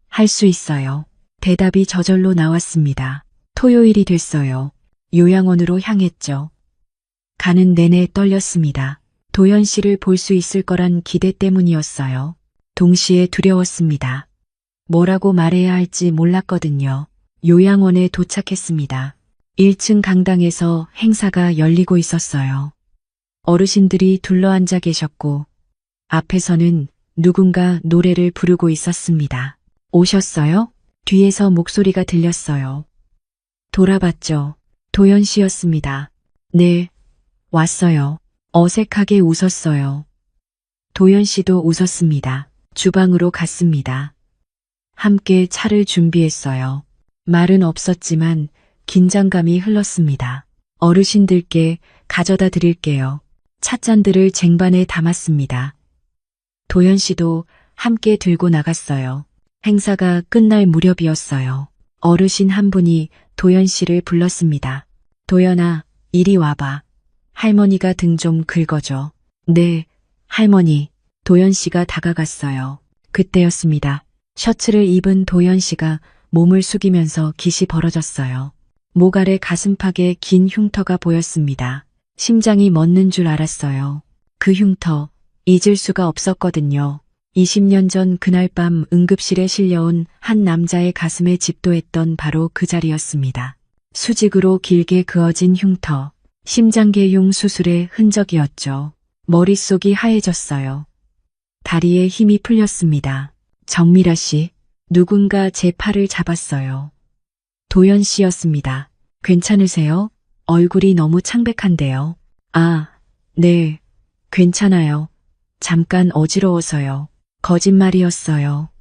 할 수 있어요. 대답이 저절로 나왔습니다. 토요일이 됐어요. 요양원으로 향했죠. 가는 내내 떨렸습니다. 도연 씨를 볼 수 있을 거란 기대 때문이었어요. 동시에 두려웠습니다. 뭐라고 말해야 할지 몰랐거든요. 요양원에 도착했습니다. 1층 강당에서 행사가 열리고 있었어요. 어르신들이 둘러앉아 계셨고 앞에서는 누군가 노래를 부르고 있었습니다. 오셨어요? 뒤에서 목소리가 들렸어요. 돌아봤죠. 도연 씨였습니다. 네, 왔어요. 어색하게 웃었어요. 도연 씨도 웃었습니다. 주방으로 갔습니다. 함께 차를 준비했어요. 말은 없었지만 긴장감이 흘렀습니다. 어르신들께 가져다 드릴게요. 찻잔들을 쟁반에 담았습니다. 도연 씨도 함께 들고 나갔어요. 행사가 끝날 무렵이었어요. 어르신 한 분이 도연 씨를 불렀습니다. 도연아, 이리 와봐. 할머니가 등 좀 긁어줘. 네, 할머니. 도연 씨가 다가갔어요. 그때였습니다. 셔츠를 입은 도연 씨가 몸을 숙이면서 깃이 벌어졌어요. 목 아래 가슴팍에 긴 흉터가 보였습니다. 심장이 멎는 줄 알았어요. 그 흉터, 잊을 수가 없었거든요. 20년 전 그날 밤 응급실에 실려온 한 남자의 가슴에 집도했던 바로 그 자리였습니다. 수직으로 길게 그어진 흉터, 심장계용 수술의 흔적이었죠. 머릿속이 하얘졌어요. 다리에 힘이 풀렸습니다. 정미라 씨, 누군가 제 팔을 잡았어요. 도연 씨였습니다. 괜찮으세요? 얼굴이 너무 창백한데요. 아, 네, 괜찮아요. 잠깐 어지러워서요. 거짓말이었어요.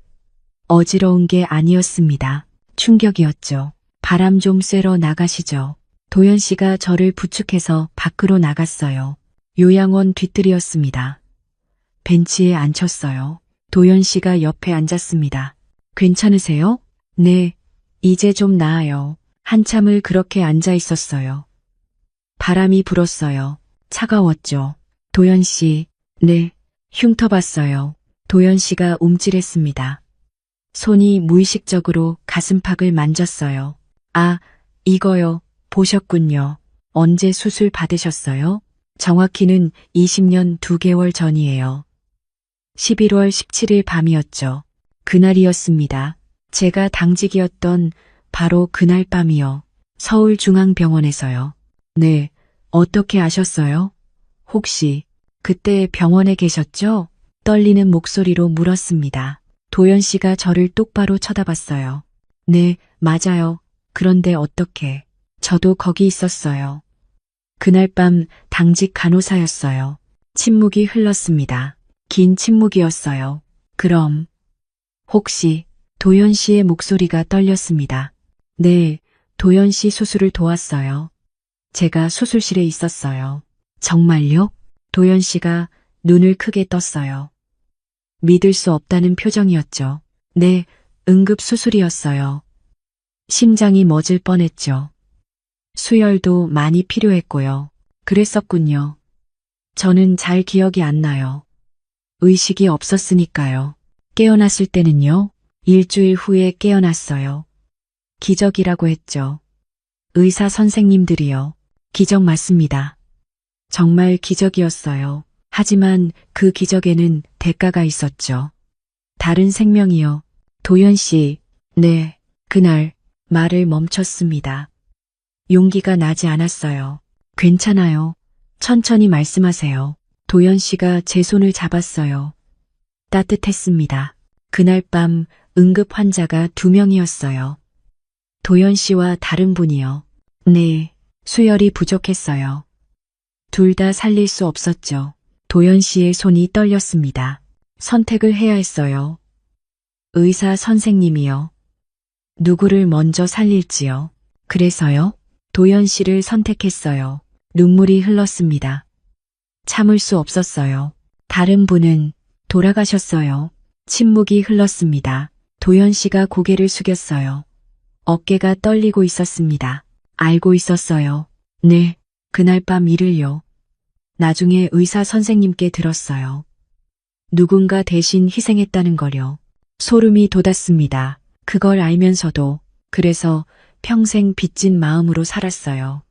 어지러운 게 아니었습니다. 충격이었죠. 바람 좀 쐬러 나가시죠. 도연 씨가 저를 부축해서 밖으로 나갔어요. 요양원 뒤뜰이었습니다. 벤치에 앉혔어요. 도연 씨가 옆에 앉았습니다. 괜찮으세요? 네, 이제 좀 나아요. 한참을 그렇게 앉아 있었어요. 바람이 불었어요. 차가웠죠. 도연 씨, 네, 흉터봤어요. 도연 씨가 움찔했습니다. 손이 무의식적으로 가슴팍을 만졌어요. 아, 이거요. 보셨군요. 언제 수술 받으셨어요? 정확히는 20년 2개월 전이에요. 11월 17일 밤이었죠. 그날이었습니다. 제가 당직이었던 바로 그날 밤이요. 서울중앙병원에서요. 네, 어떻게 아셨어요? 혹시 그때 병원에 계셨죠? 떨리는 목소리로 물었습니다. 도연 씨가 저를 똑바로 쳐다봤어요. 네, 맞아요. 그런데 어떻게? 저도 거기 있었어요. 그날 밤 당직 간호사였어요. 침묵이 흘렀습니다. 긴 침묵이었어요. 그럼 혹시 도연 씨의 목소리가 떨렸습니다. 네, 도연 씨 수술을 도왔어요. 제가 수술실에 있었어요. 정말요? 도연 씨가 눈을 크게 떴어요. 믿을 수 없다는 표정이었죠. 네, 응급수술이었어요. 심장이 멎을 뻔했죠. 수혈도 많이 필요했고요. 그랬었군요. 저는 잘 기억이 안 나요. 의식이 없었으니까요. 깨어났을 때는요. 일주일 후에 깨어났어요. 기적이라고 했죠. 의사 선생님들이요. 기적 맞습니다. 정말 기적이었어요. 하지만 그 기적에는 대가가 있었죠. 다른 생명이요. 도연 씨, 네, 그날 말을 멈췄습니다. 용기가 나지 않았어요. 괜찮아요. 천천히 말씀하세요. 도연 씨가 제 손을 잡았어요. 따뜻했습니다. 그날 밤 응급 환자가 2명이었어요. 도연 씨와 다른 분이요. 네, 수혈이 부족했어요. 둘 다 살릴 수 없었죠. 도연 씨의 손이 떨렸습니다. 선택을 해야 했어요. 의사 선생님이요. 누구를 먼저 살릴지요. 그래서요. 도연 씨를 선택했어요. 눈물이 흘렀습니다. 참을 수 없었어요. 다른 분은 돌아가셨어요. 침묵이 흘렀습니다. 도연 씨가 고개를 숙였어요. 어깨가 떨리고 있었습니다. 알고 있었어요. 네, 그날 밤 일을요. 나중에 의사 선생님께 들었어요. 누군가 대신 희생했다는 걸요. 소름이 돋았습니다. 그걸 알면서도 그래서 평생 빚진 마음으로 살았어요.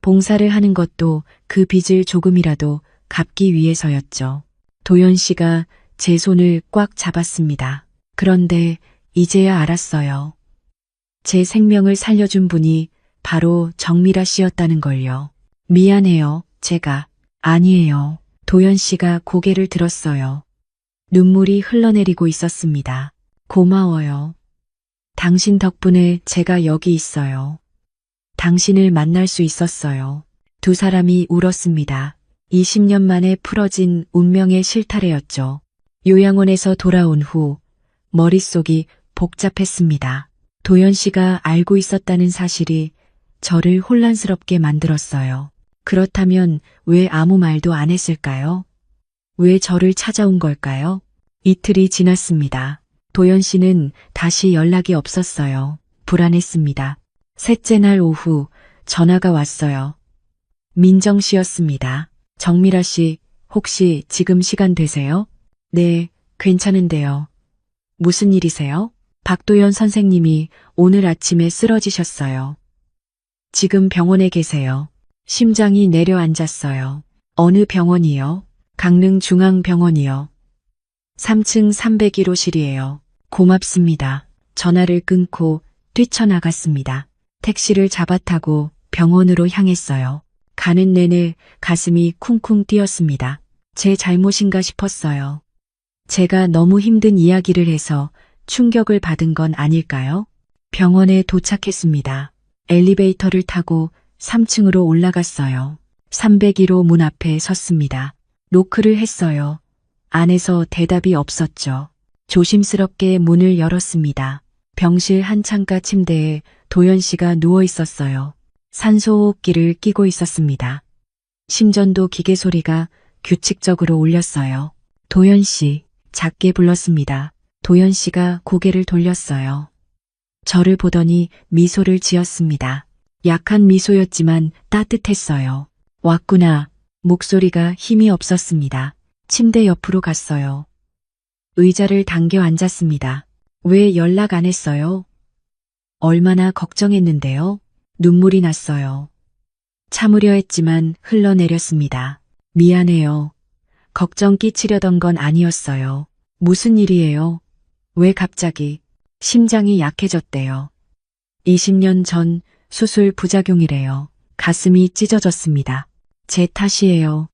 봉사를 하는 것도 그 빚을 조금이라도 갚기 위해서였죠. 도연 씨가 제 손을 꽉 잡았습니다. 그런데 이제야 알았어요. 제 생명을 살려준 분이 바로 정미라 씨였다는 걸요. 미안해요, 제가. 아니에요. 도연 씨가 고개를 들었어요. 눈물이 흘러내리고 있었습니다. 고마워요. 당신 덕분에 제가 여기 있어요. 당신을 만날 수 있었어요. 두 사람이 울었습니다. 20년 만에 풀어진 운명의 실타래였죠. 요양원에서 돌아온 후 머릿속이 복잡했습니다. 도연 씨가 알고 있었다는 사실이 저를 혼란스럽게 만들었어요. 그렇다면 왜 아무 말도 안 했을까요? 왜 저를 찾아온 걸까요? 이틀이 지났습니다. 도연 씨는 다시 연락이 없었어요. 불안했습니다. 셋째 날 오후 전화가 왔어요. 민정 씨였습니다. 정미라 씨, 혹시 지금 시간 되세요? 네, 괜찮은데요. 무슨 일이세요? 박도연 선생님이 오늘 아침에 쓰러지셨어요. 지금 병원에 계세요. 심장이 내려앉았어요. 어느 병원이요? 강릉중앙병원이요. 3층 301호실이에요. 고맙습니다. 전화를 끊고 뛰쳐나갔습니다. 택시를 잡아타고 병원으로 향했어요. 가는 내내 가슴이 쿵쿵 뛰었습니다. 제 잘못인가 싶었어요. 제가 너무 힘든 이야기를 해서 충격을 받은 건 아닐까요? 병원에 도착했습니다. 엘리베이터를 타고 3층으로 올라갔어요. 301호 문 앞에 섰습니다. 노크를 했어요. 안에서 대답이 없었죠. 조심스럽게 문을 열었습니다. 병실 한 창가 침대에 도연 씨가 누워 있었어요. 산소호흡기를 끼고 있었습니다. 심전도 기계 소리가 규칙적으로 울렸어요. 도연 씨, 작게 불렀습니다. 도연 씨가 고개를 돌렸어요. 저를 보더니 미소를 지었습니다. 약한 미소였지만 따뜻했어요. 왔구나. 목소리가 힘이 없었습니다. 침대 옆으로 갔어요. 의자를 당겨 앉았습니다. 왜 연락 안 했어요? 얼마나 걱정했는데요. 눈물이 났어요. 참으려 했지만 흘러내렸습니다. 미안해요. 걱정 끼치려던 건 아니었어요. 무슨 일이에요? 왜 갑자기? 심장이 약해졌대요. 20년 전 수술 부작용이래요. 가슴이 찢어졌습니다. 제 탓이에요.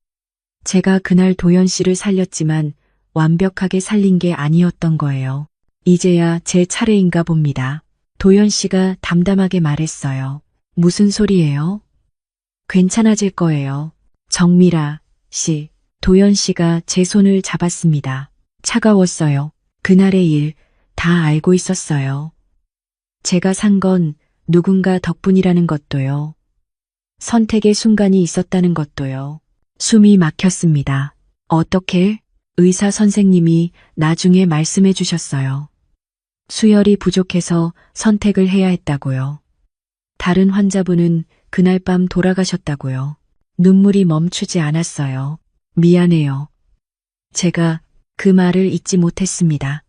제가 그날 도연 씨를 살렸지만 완벽하게 살린 게 아니었던 거예요. 이제야 제 차례인가 봅니다. 도연 씨가 담담하게 말했어요. 무슨 소리예요? 괜찮아질 거예요. 정미라 씨, 도연 씨가 제 손을 잡았습니다. 차가웠어요. 그날의 일 다 알고 있었어요. 제가 산 건 누군가 덕분이라는 것도요. 선택의 순간이 있었다는 것도요. 숨이 막혔습니다. 어떻게? 의사 선생님이 나중에 말씀해 주셨어요. 수혈이 부족해서 선택을 해야 했다고요. 다른 환자분은 그날 밤 돌아가셨다고요. 눈물이 멈추지 않았어요. 미안해요. 제가 그 말을 잊지 못했습니다.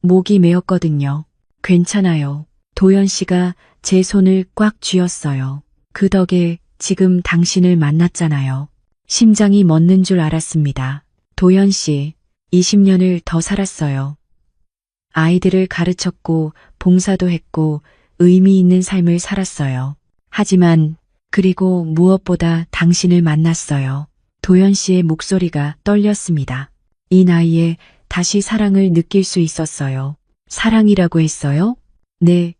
목이 메었거든요. 괜찮아요. 도연 씨가 제 손을 꽉 쥐었어요. 그 덕에 지금 당신을 만났잖아요. 심장이 멎는 줄 알았습니다. 도연 씨, 20년을 더 살았어요. 아이들을 가르쳤고 봉사도 했고 의미 있는 삶을 살았어요. 하지만 그리고 무엇보다 당신을 만났어요. 도연 씨의 목소리가 떨렸습니다. 이 나이에 다시 사랑을 느낄 수 있었어요. 사랑이라고 했어요? 네,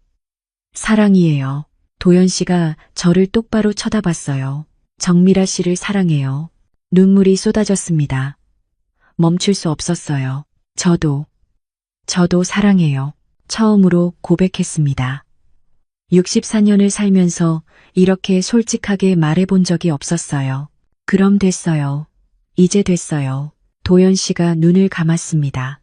사랑이에요. 도연 씨가 저를 똑바로 쳐다봤어요. 정미라 씨를 사랑해요. 눈물이 쏟아졌습니다. 멈출 수 없었어요. 저도 사랑해요. 처음으로 고백했습니다. 64년을 살면서 이렇게 솔직하게 말해본 적이 없었어요. 그럼 됐어요. 이제 됐어요. 도연 씨가 눈을 감았습니다.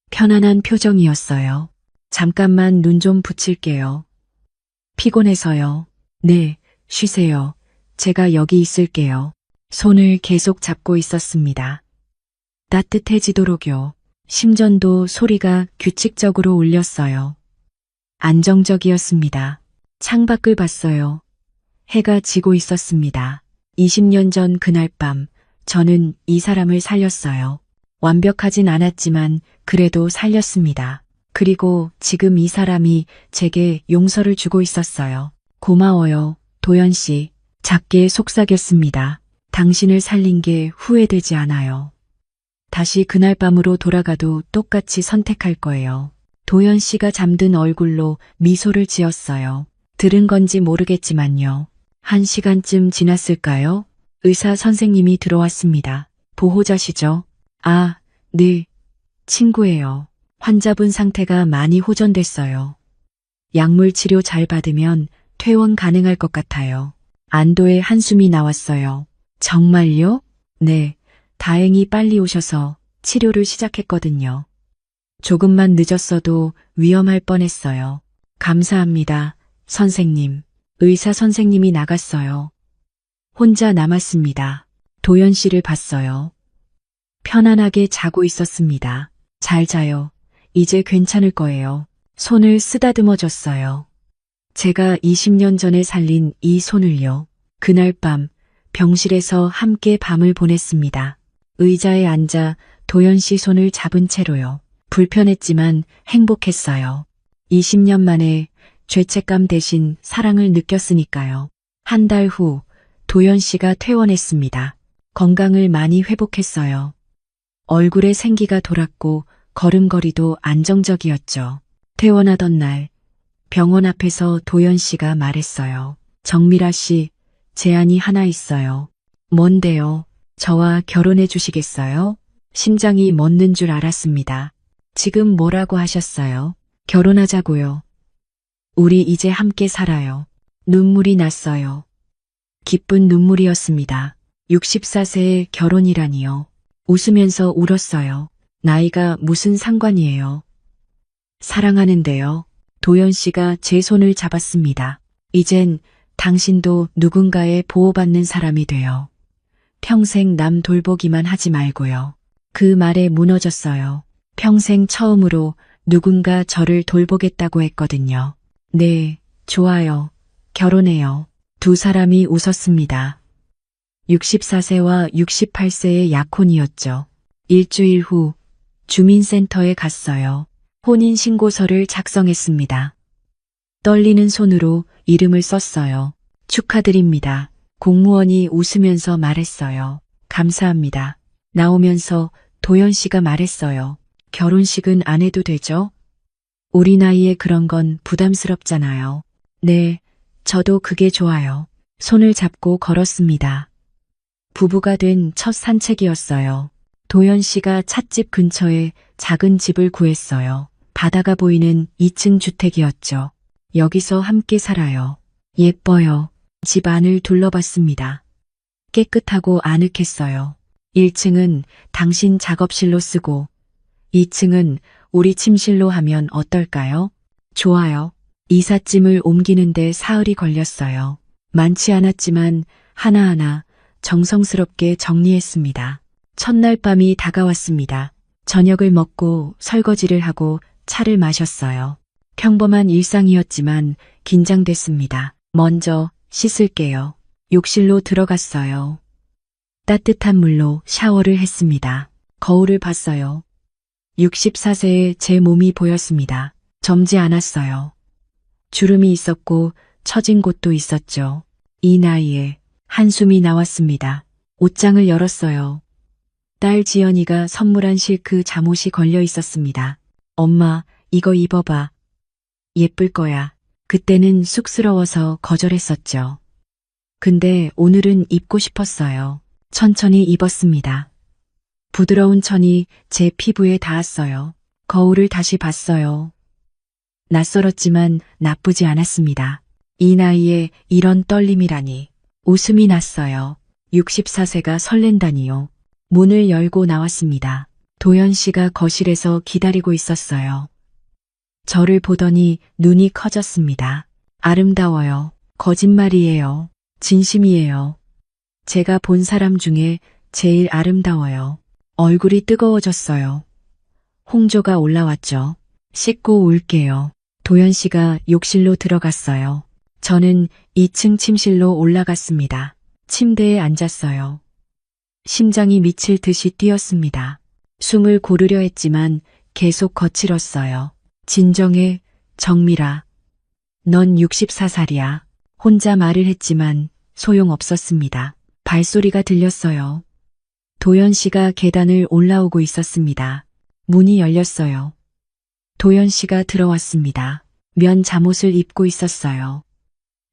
편안한 표정이었어요. 잠깐만 눈 좀 붙일게요. 피곤해서요. 네, 쉬세요. 제가 여기 있을게요. 손을 계속 잡고 있었습니다. 따뜻해지도록요. 심전도 소리가 규칙적으로 울렸어요. 안정적이었습니다. 창밖을 봤어요. 해가 지고 있었습니다. 20년 전 그날 밤 저는 이 사람을 살렸어요. 완벽하진 않았지만 그래도 살렸습니다. 그리고 지금 이 사람이 제게 용서를 주고 있었어요. 고마워요, 도연 씨. 작게 속삭였습니다. 당신을 살린 게 후회되지 않아요. 다시 그날 밤으로 돌아가도 똑같이 선택할 거예요. 도연 씨가 잠든 얼굴로 미소를 지었어요. 들은 건지 모르겠지만요. 1시간쯤 지났을까요? 의사 선생님이 들어왔습니다. 보호자시죠? 아, 네. 친구예요. 환자분 상태가 많이 호전됐어요. 약물 치료 잘 받으면 퇴원 가능할 것 같아요. 안도의 한숨이 나왔어요. 정말요? 네. 다행히 빨리 오셔서 치료를 시작했거든요. 조금만 늦었어도 위험할 뻔했어요. 감사합니다, 선생님. 의사 선생님이 나갔어요. 혼자 남았습니다. 도연 씨를 봤어요. 편안하게 자고 있었습니다. 잘 자요. 이제 괜찮을 거예요. 손을 쓰다듬어 줬어요. 제가 20년 전에 살린 이 손을요. 그날 밤 병실에서 함께 밤을 보냈습니다. 의자에 앉아 도연 씨 손을 잡은 채로요. 불편했지만 행복했어요. 20년 만에 죄책감 대신 사랑을 느꼈으니까요. 한 달 후 도연 씨가 퇴원했습니다. 건강을 많이 회복했어요. 얼굴에 생기가 돌았고 걸음걸이도 안정적이었죠. 퇴원하던 날 병원 앞에서 도연 씨가 말했어요. 정미라 씨, 제안이 하나 있어요. 뭔데요? 저와 결혼해 주시겠어요? 심장이 멎는 줄 알았습니다. 지금 뭐라고 하셨어요? 결혼하자고요. 우리 이제 함께 살아요. 눈물이 났어요. 기쁜 눈물이었습니다. 64세의 결혼이라니요. 웃으면서 울었어요. 나이가 무슨 상관이에요. 사랑하는데요. 도연 씨가 제 손을 잡았습니다. 이젠 당신도 누군가의 보호받는 사람이 돼요. 평생 남 돌보기만 하지 말고요. 그 말에 무너졌어요. 평생 처음으로 누군가 저를 돌보겠다고 했거든요. 네, 좋아요. 결혼해요. 두 사람이 웃었습니다. 64세와 68세의 약혼이었죠. 일주일 후 주민센터에 갔어요. 혼인신고서를 작성했습니다. 떨리는 손으로 이름을 썼어요. 축하드립니다. 공무원이 웃으면서 말했어요. 감사합니다. 나오면서 도연 씨가 말했어요. 결혼식은 안 해도 되죠? 우리 나이에 그런 건 부담스럽잖아요. 네, 저도 그게 좋아요. 손을 잡고 걸었습니다. 부부가 된 첫 산책이었어요. 도연 씨가 찻집 근처에 작은 집을 구했어요. 바다가 보이는 2층 주택이었죠. 여기서 함께 살아요. 예뻐요. 집 안을 둘러봤습니다. 깨끗하고 아늑했어요. 1층은 당신 작업실로 쓰고 2층은 우리 침실로 하면 어떨까요? 좋아요. 이삿짐을 옮기는데 사흘이 걸렸어요. 많지 않았지만 하나하나 정성스럽게 정리했습니다. 첫날 밤이 다가왔습니다. 저녁을 먹고 설거지를 하고 차를 마셨어요. 평범한 일상이었지만 긴장됐습니다. 먼저 씻을게요. 욕실로 들어갔어요. 따뜻한 물로 샤워를 했습니다. 거울을 봤어요. 64세의 제 몸이 보였습니다. 젊지 않았어요. 주름이 있었고 처진 곳도 있었죠. 이 나이에 한숨이 나왔습니다. 옷장을 열었어요. 딸 지연이가 선물한 실크 잠옷이 걸려 있었습니다. 엄마, 이거 입어봐. 예쁠 거야. 그때는 쑥스러워서 거절했었죠. 근데 오늘은 입고 싶었어요. 천천히 입었습니다. 부드러운 천이 제 피부에 닿았어요. 거울을 다시 봤어요. 낯설었지만 나쁘지 않았습니다. 이 나이에 이런 떨림이라니. 웃음이 났어요. 64세가 설렌다니요. 문을 열고 나왔습니다. 도연 씨가 거실에서 기다리고 있었어요. 저를 보더니 눈이 커졌습니다. 아름다워요. 거짓말이에요. 진심이에요. 제가 본 사람 중에 제일 아름다워요. 얼굴이 뜨거워졌어요. 홍조가 올라왔죠. 씻고 올게요. 도연 씨가 욕실로 들어갔어요. 저는 2층 침실로 올라갔습니다. 침대에 앉았어요. 심장이 미칠 듯이 뛰었습니다. 숨을 고르려 했지만 계속 거칠었어요. 진정해, 정미라. 넌 64살이야. 혼자 말을 했지만 소용없었습니다. 발소리가 들렸어요. 도연 씨가 계단을 올라오고 있었습니다. 문이 열렸어요. 도연 씨가 들어왔습니다. 면 잠옷을 입고 있었어요.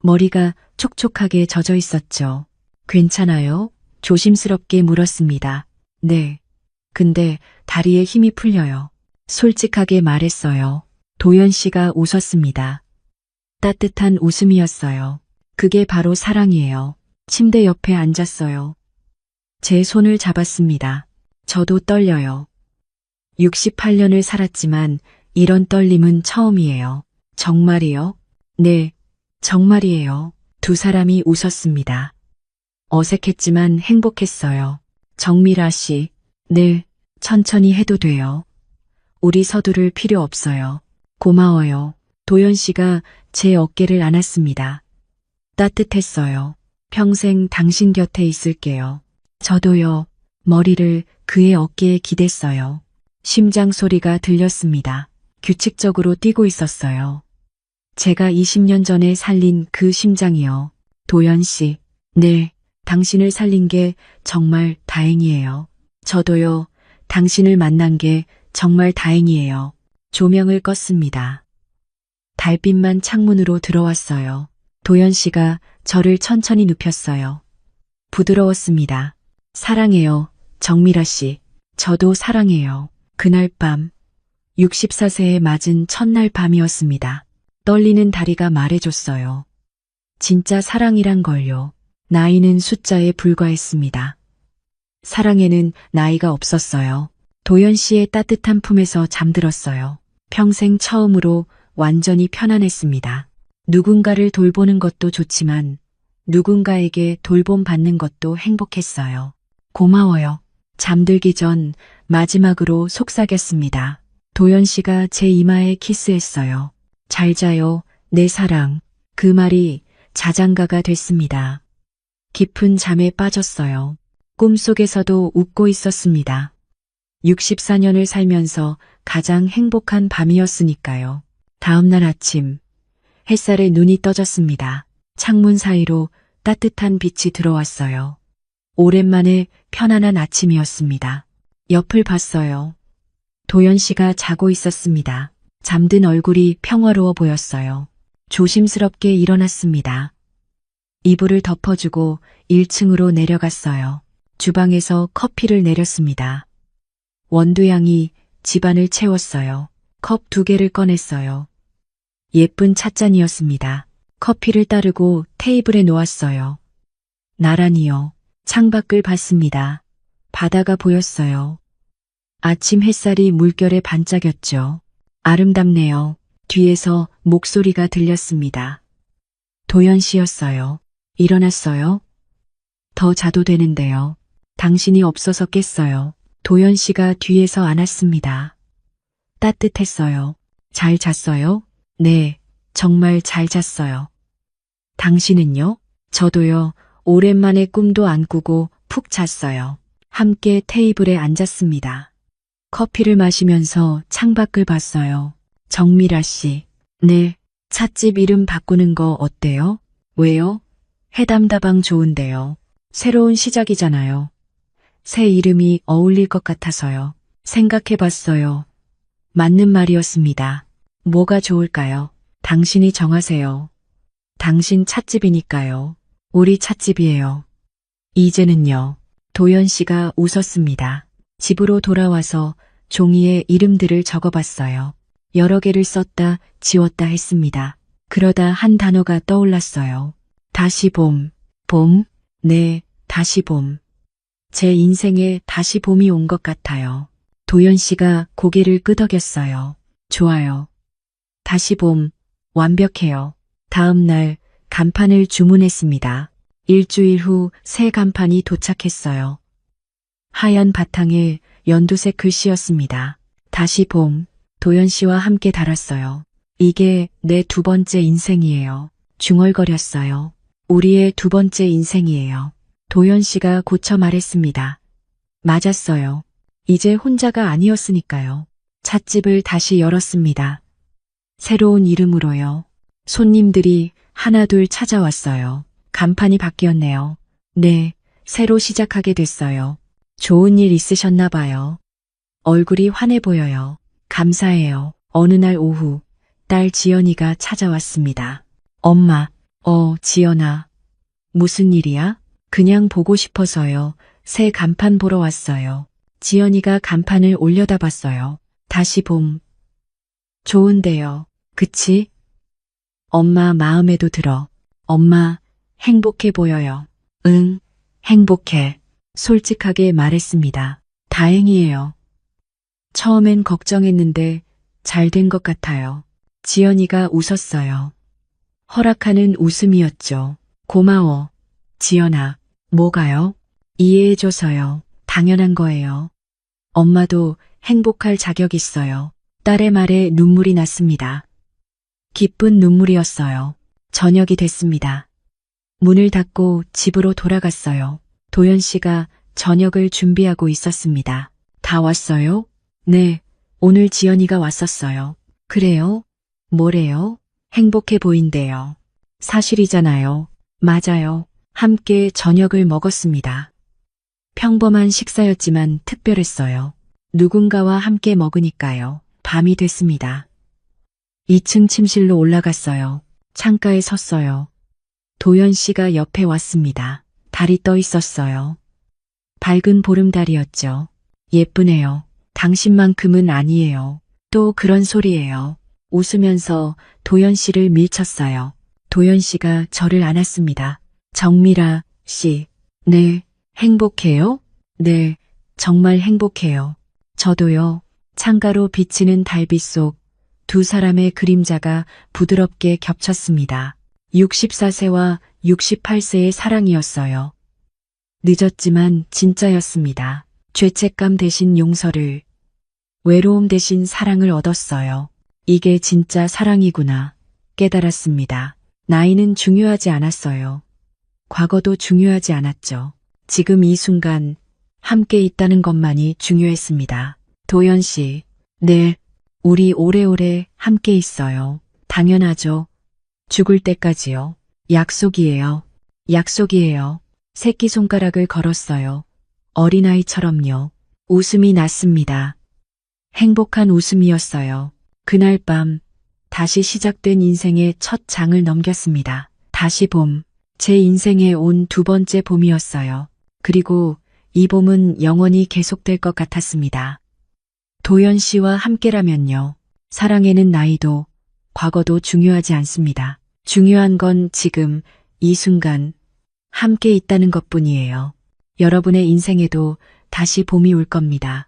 머리가 촉촉하게 젖어 있었죠. 괜찮아요? 조심스럽게 물었습니다. 네. 근데 다리에 힘이 풀려요. 솔직하게 말했어요. 도연 씨가 웃었습니다. 따뜻한 웃음이었어요. 그게 바로 사랑이에요. 침대 옆에 앉았어요. 제 손을 잡았습니다. 저도 떨려요. 68년을 살았지만 이런 떨림은 처음이에요. 정말이요? 네, 정말이에요. 두 사람이 웃었습니다. 어색했지만 행복했어요. 정미라 씨, 네, 천천히 해도 돼요. 우리 서두를 필요 없어요. 고마워요. 도연 씨가 제 어깨를 안았습니다. 따뜻했어요. 평생 당신 곁에 있을게요. 저도요. 머리를 그의 어깨에 기댔어요. 심장 소리가 들렸습니다. 규칙적으로 뛰고 있었어요. 제가 20년 전에 살린 그 심장이요. 도연 씨, 네, 당신을 살린 게 정말 다행이에요. 저도요. 당신을 만난 게 정말 다행이에요. 조명을 껐습니다. 달빛만 창문으로 들어왔어요. 도연 씨가 저를 천천히 눕혔어요. 부드러웠습니다. 사랑해요, 정미라 씨. 저도 사랑해요. 그날 밤, 64세에 맞은 첫날 밤이었습니다. 떨리는 다리가 말해줬어요. 진짜 사랑이란 걸요. 나이는 숫자에 불과했습니다. 사랑에는 나이가 없었어요. 도연 씨의 따뜻한 품에서 잠들었어요. 평생 처음으로 완전히 편안했습니다. 누군가를 돌보는 것도 좋지만 누군가에게 돌봄 받는 것도 행복했어요. 고마워요. 잠들기 전 마지막으로 속삭였습니다. 도연 씨가 제 이마에 키스했어요. 잘 자요, 내 사랑. 그 말이 자장가가 됐습니다. 깊은 잠에 빠졌어요. 꿈속에서도 웃고 있었습니다. 64년을 살면서 가장 행복한 밤이었으니까요. 다음날 아침, 햇살에 눈이 떠졌습니다. 창문 사이로 따뜻한 빛이 들어왔어요. 오랜만에 편안한 아침이었습니다. 옆을 봤어요. 도연 씨가 자고 있었습니다. 잠든 얼굴이 평화로워 보였어요. 조심스럽게 일어났습니다. 이불을 덮어주고 1층으로 내려갔어요. 주방에서 커피를 내렸습니다. 원두향이 집안을 채웠어요. 컵 2개를 꺼냈어요. 예쁜 찻잔이었습니다. 커피를 따르고 테이블에 놓았어요. 나란히요. 창밖을 봤습니다. 바다가 보였어요. 아침 햇살이 물결에 반짝였죠. 아름답네요. 뒤에서 목소리가 들렸습니다. 도연 씨였어요. 일어났어요? 더 자도 되는데요. 당신이 없어서 깼어요. 도연 씨가 뒤에서 안았습니다. 따뜻했어요. 잘 잤어요? 네, 정말 잘 잤어요. 당신은요? 저도요. 오랜만에 꿈도 안 꾸고 푹 잤어요. 함께 테이블에 앉았습니다. 커피를 마시면서 창밖을 봤어요. 정미라 씨. 네, 찻집 이름 바꾸는 거 어때요? 왜요? 해담다방 좋은데요. 새로운 시작이잖아요. 새 이름이 어울릴 것 같아서요. 생각해봤어요. 맞는 말이었습니다. 뭐가 좋을까요? 당신이 정하세요. 당신 찻집이니까요. 우리 찻집이에요. 이제는요. 도연 씨가 웃었습니다. 집으로 돌아와서 종이에 이름들을 적어봤어요. 여러 개를 썼다 지웠다 했습니다. 그러다 한 단어가 떠올랐어요. 다시 봄. 봄? 네, 다시 봄. 제 인생에 다시 봄이 온 것 같아요. 도연 씨가 고개를 끄덕였어요. 좋아요. 다시 봄. 완벽해요. 다음 날 간판을 주문했습니다. 일주일 후 새 간판이 도착했어요. 하얀 바탕에 연두색 글씨였습니다. 다시 봄. 도연 씨와 함께 달았어요. 이게 내 2번째 인생이에요. 중얼거렸어요. 우리의 2번째 인생이에요. 도연 씨가 고쳐 말했습니다. 맞았어요. 이제 혼자가 아니었으니까요. 찻집을 다시 열었습니다. 새로운 이름으로요. 손님들이 하나둘 찾아왔어요. 간판이 바뀌었네요. 네, 새로 시작하게 됐어요. 좋은 일 있으셨나 봐요. 얼굴이 환해 보여요. 감사해요. 어느 날 오후, 딸 지연이가 찾아왔습니다. 엄마, 지연아. 무슨 일이야? 그냥 보고 싶어서요. 새 간판 보러 왔어요. 지연이가 간판을 올려다 봤어요. 다시 봄. 좋은데요. 그치? 엄마 마음에도 들어. 엄마, 행복해 보여요. 응, 행복해. 솔직하게 말했습니다. 다행이에요. 처음엔 걱정했는데 잘 된 것 같아요. 지연이가 웃었어요. 허락하는 웃음이었죠. 고마워. 지연아. 뭐가요? 이해해줘서요. 당연한 거예요. 엄마도 행복할 자격 있어요. 딸의 말에 눈물이 났습니다. 기쁜 눈물이었어요. 저녁이 됐습니다. 문을 닫고 집으로 돌아갔어요. 도연 씨가 저녁을 준비하고 있었습니다. 다 왔어요? 네, 오늘 지연이가 왔었어요. 그래요? 뭐래요? 행복해 보인대요. 사실이잖아요. 맞아요. 함께 저녁을 먹었습니다. 평범한 식사였지만 특별했어요. 누군가와 함께 먹으니까요. 밤이 됐습니다. 2층 침실로 올라갔어요. 창가에 섰어요. 도연 씨가 옆에 왔습니다. 달이 떠 있었어요. 밝은 보름달이었죠. 예쁘네요. 당신만큼은 아니에요. 또 그런 소리예요. 웃으면서 도연 씨를 밀쳤어요. 도연 씨가 저를 안았습니다. 정미라 씨, 네, 행복해요? 네, 정말 행복해요. 저도요. 창가로 비치는 달빛 속 두 사람의 그림자가 부드럽게 겹쳤습니다. 64세와 68세의 사랑이었어요. 늦었지만 진짜였습니다. 죄책감 대신 용서를, 외로움 대신 사랑을 얻었어요. 이게 진짜 사랑이구나 깨달았습니다. 나이는 중요하지 않았어요. 과거도 중요하지 않았죠. 지금 이 순간 함께 있다는 것만이 중요했습니다. 도연 씨, 네, 우리 오래오래 함께 있어요. 당연하죠. 죽을 때까지요. 약속이에요. 약속이에요. 새끼손가락을 걸었어요. 어린아이처럼요. 웃음이 났습니다. 행복한 웃음이었어요. 그날 밤 다시 시작된 인생의 첫 장을 넘겼습니다. 다시 봄, 제 인생에 온 두 번째 봄이었어요. 그리고 이 봄은 영원히 계속될 것 같았습니다. 도연 씨와 함께라면요. 사랑에는 나이도 과거도 중요하지 않습니다. 중요한 건 지금 이 순간 함께 있다는 것뿐이에요. 여러분의 인생에도 다시 봄이 올 겁니다.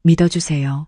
믿어주세요.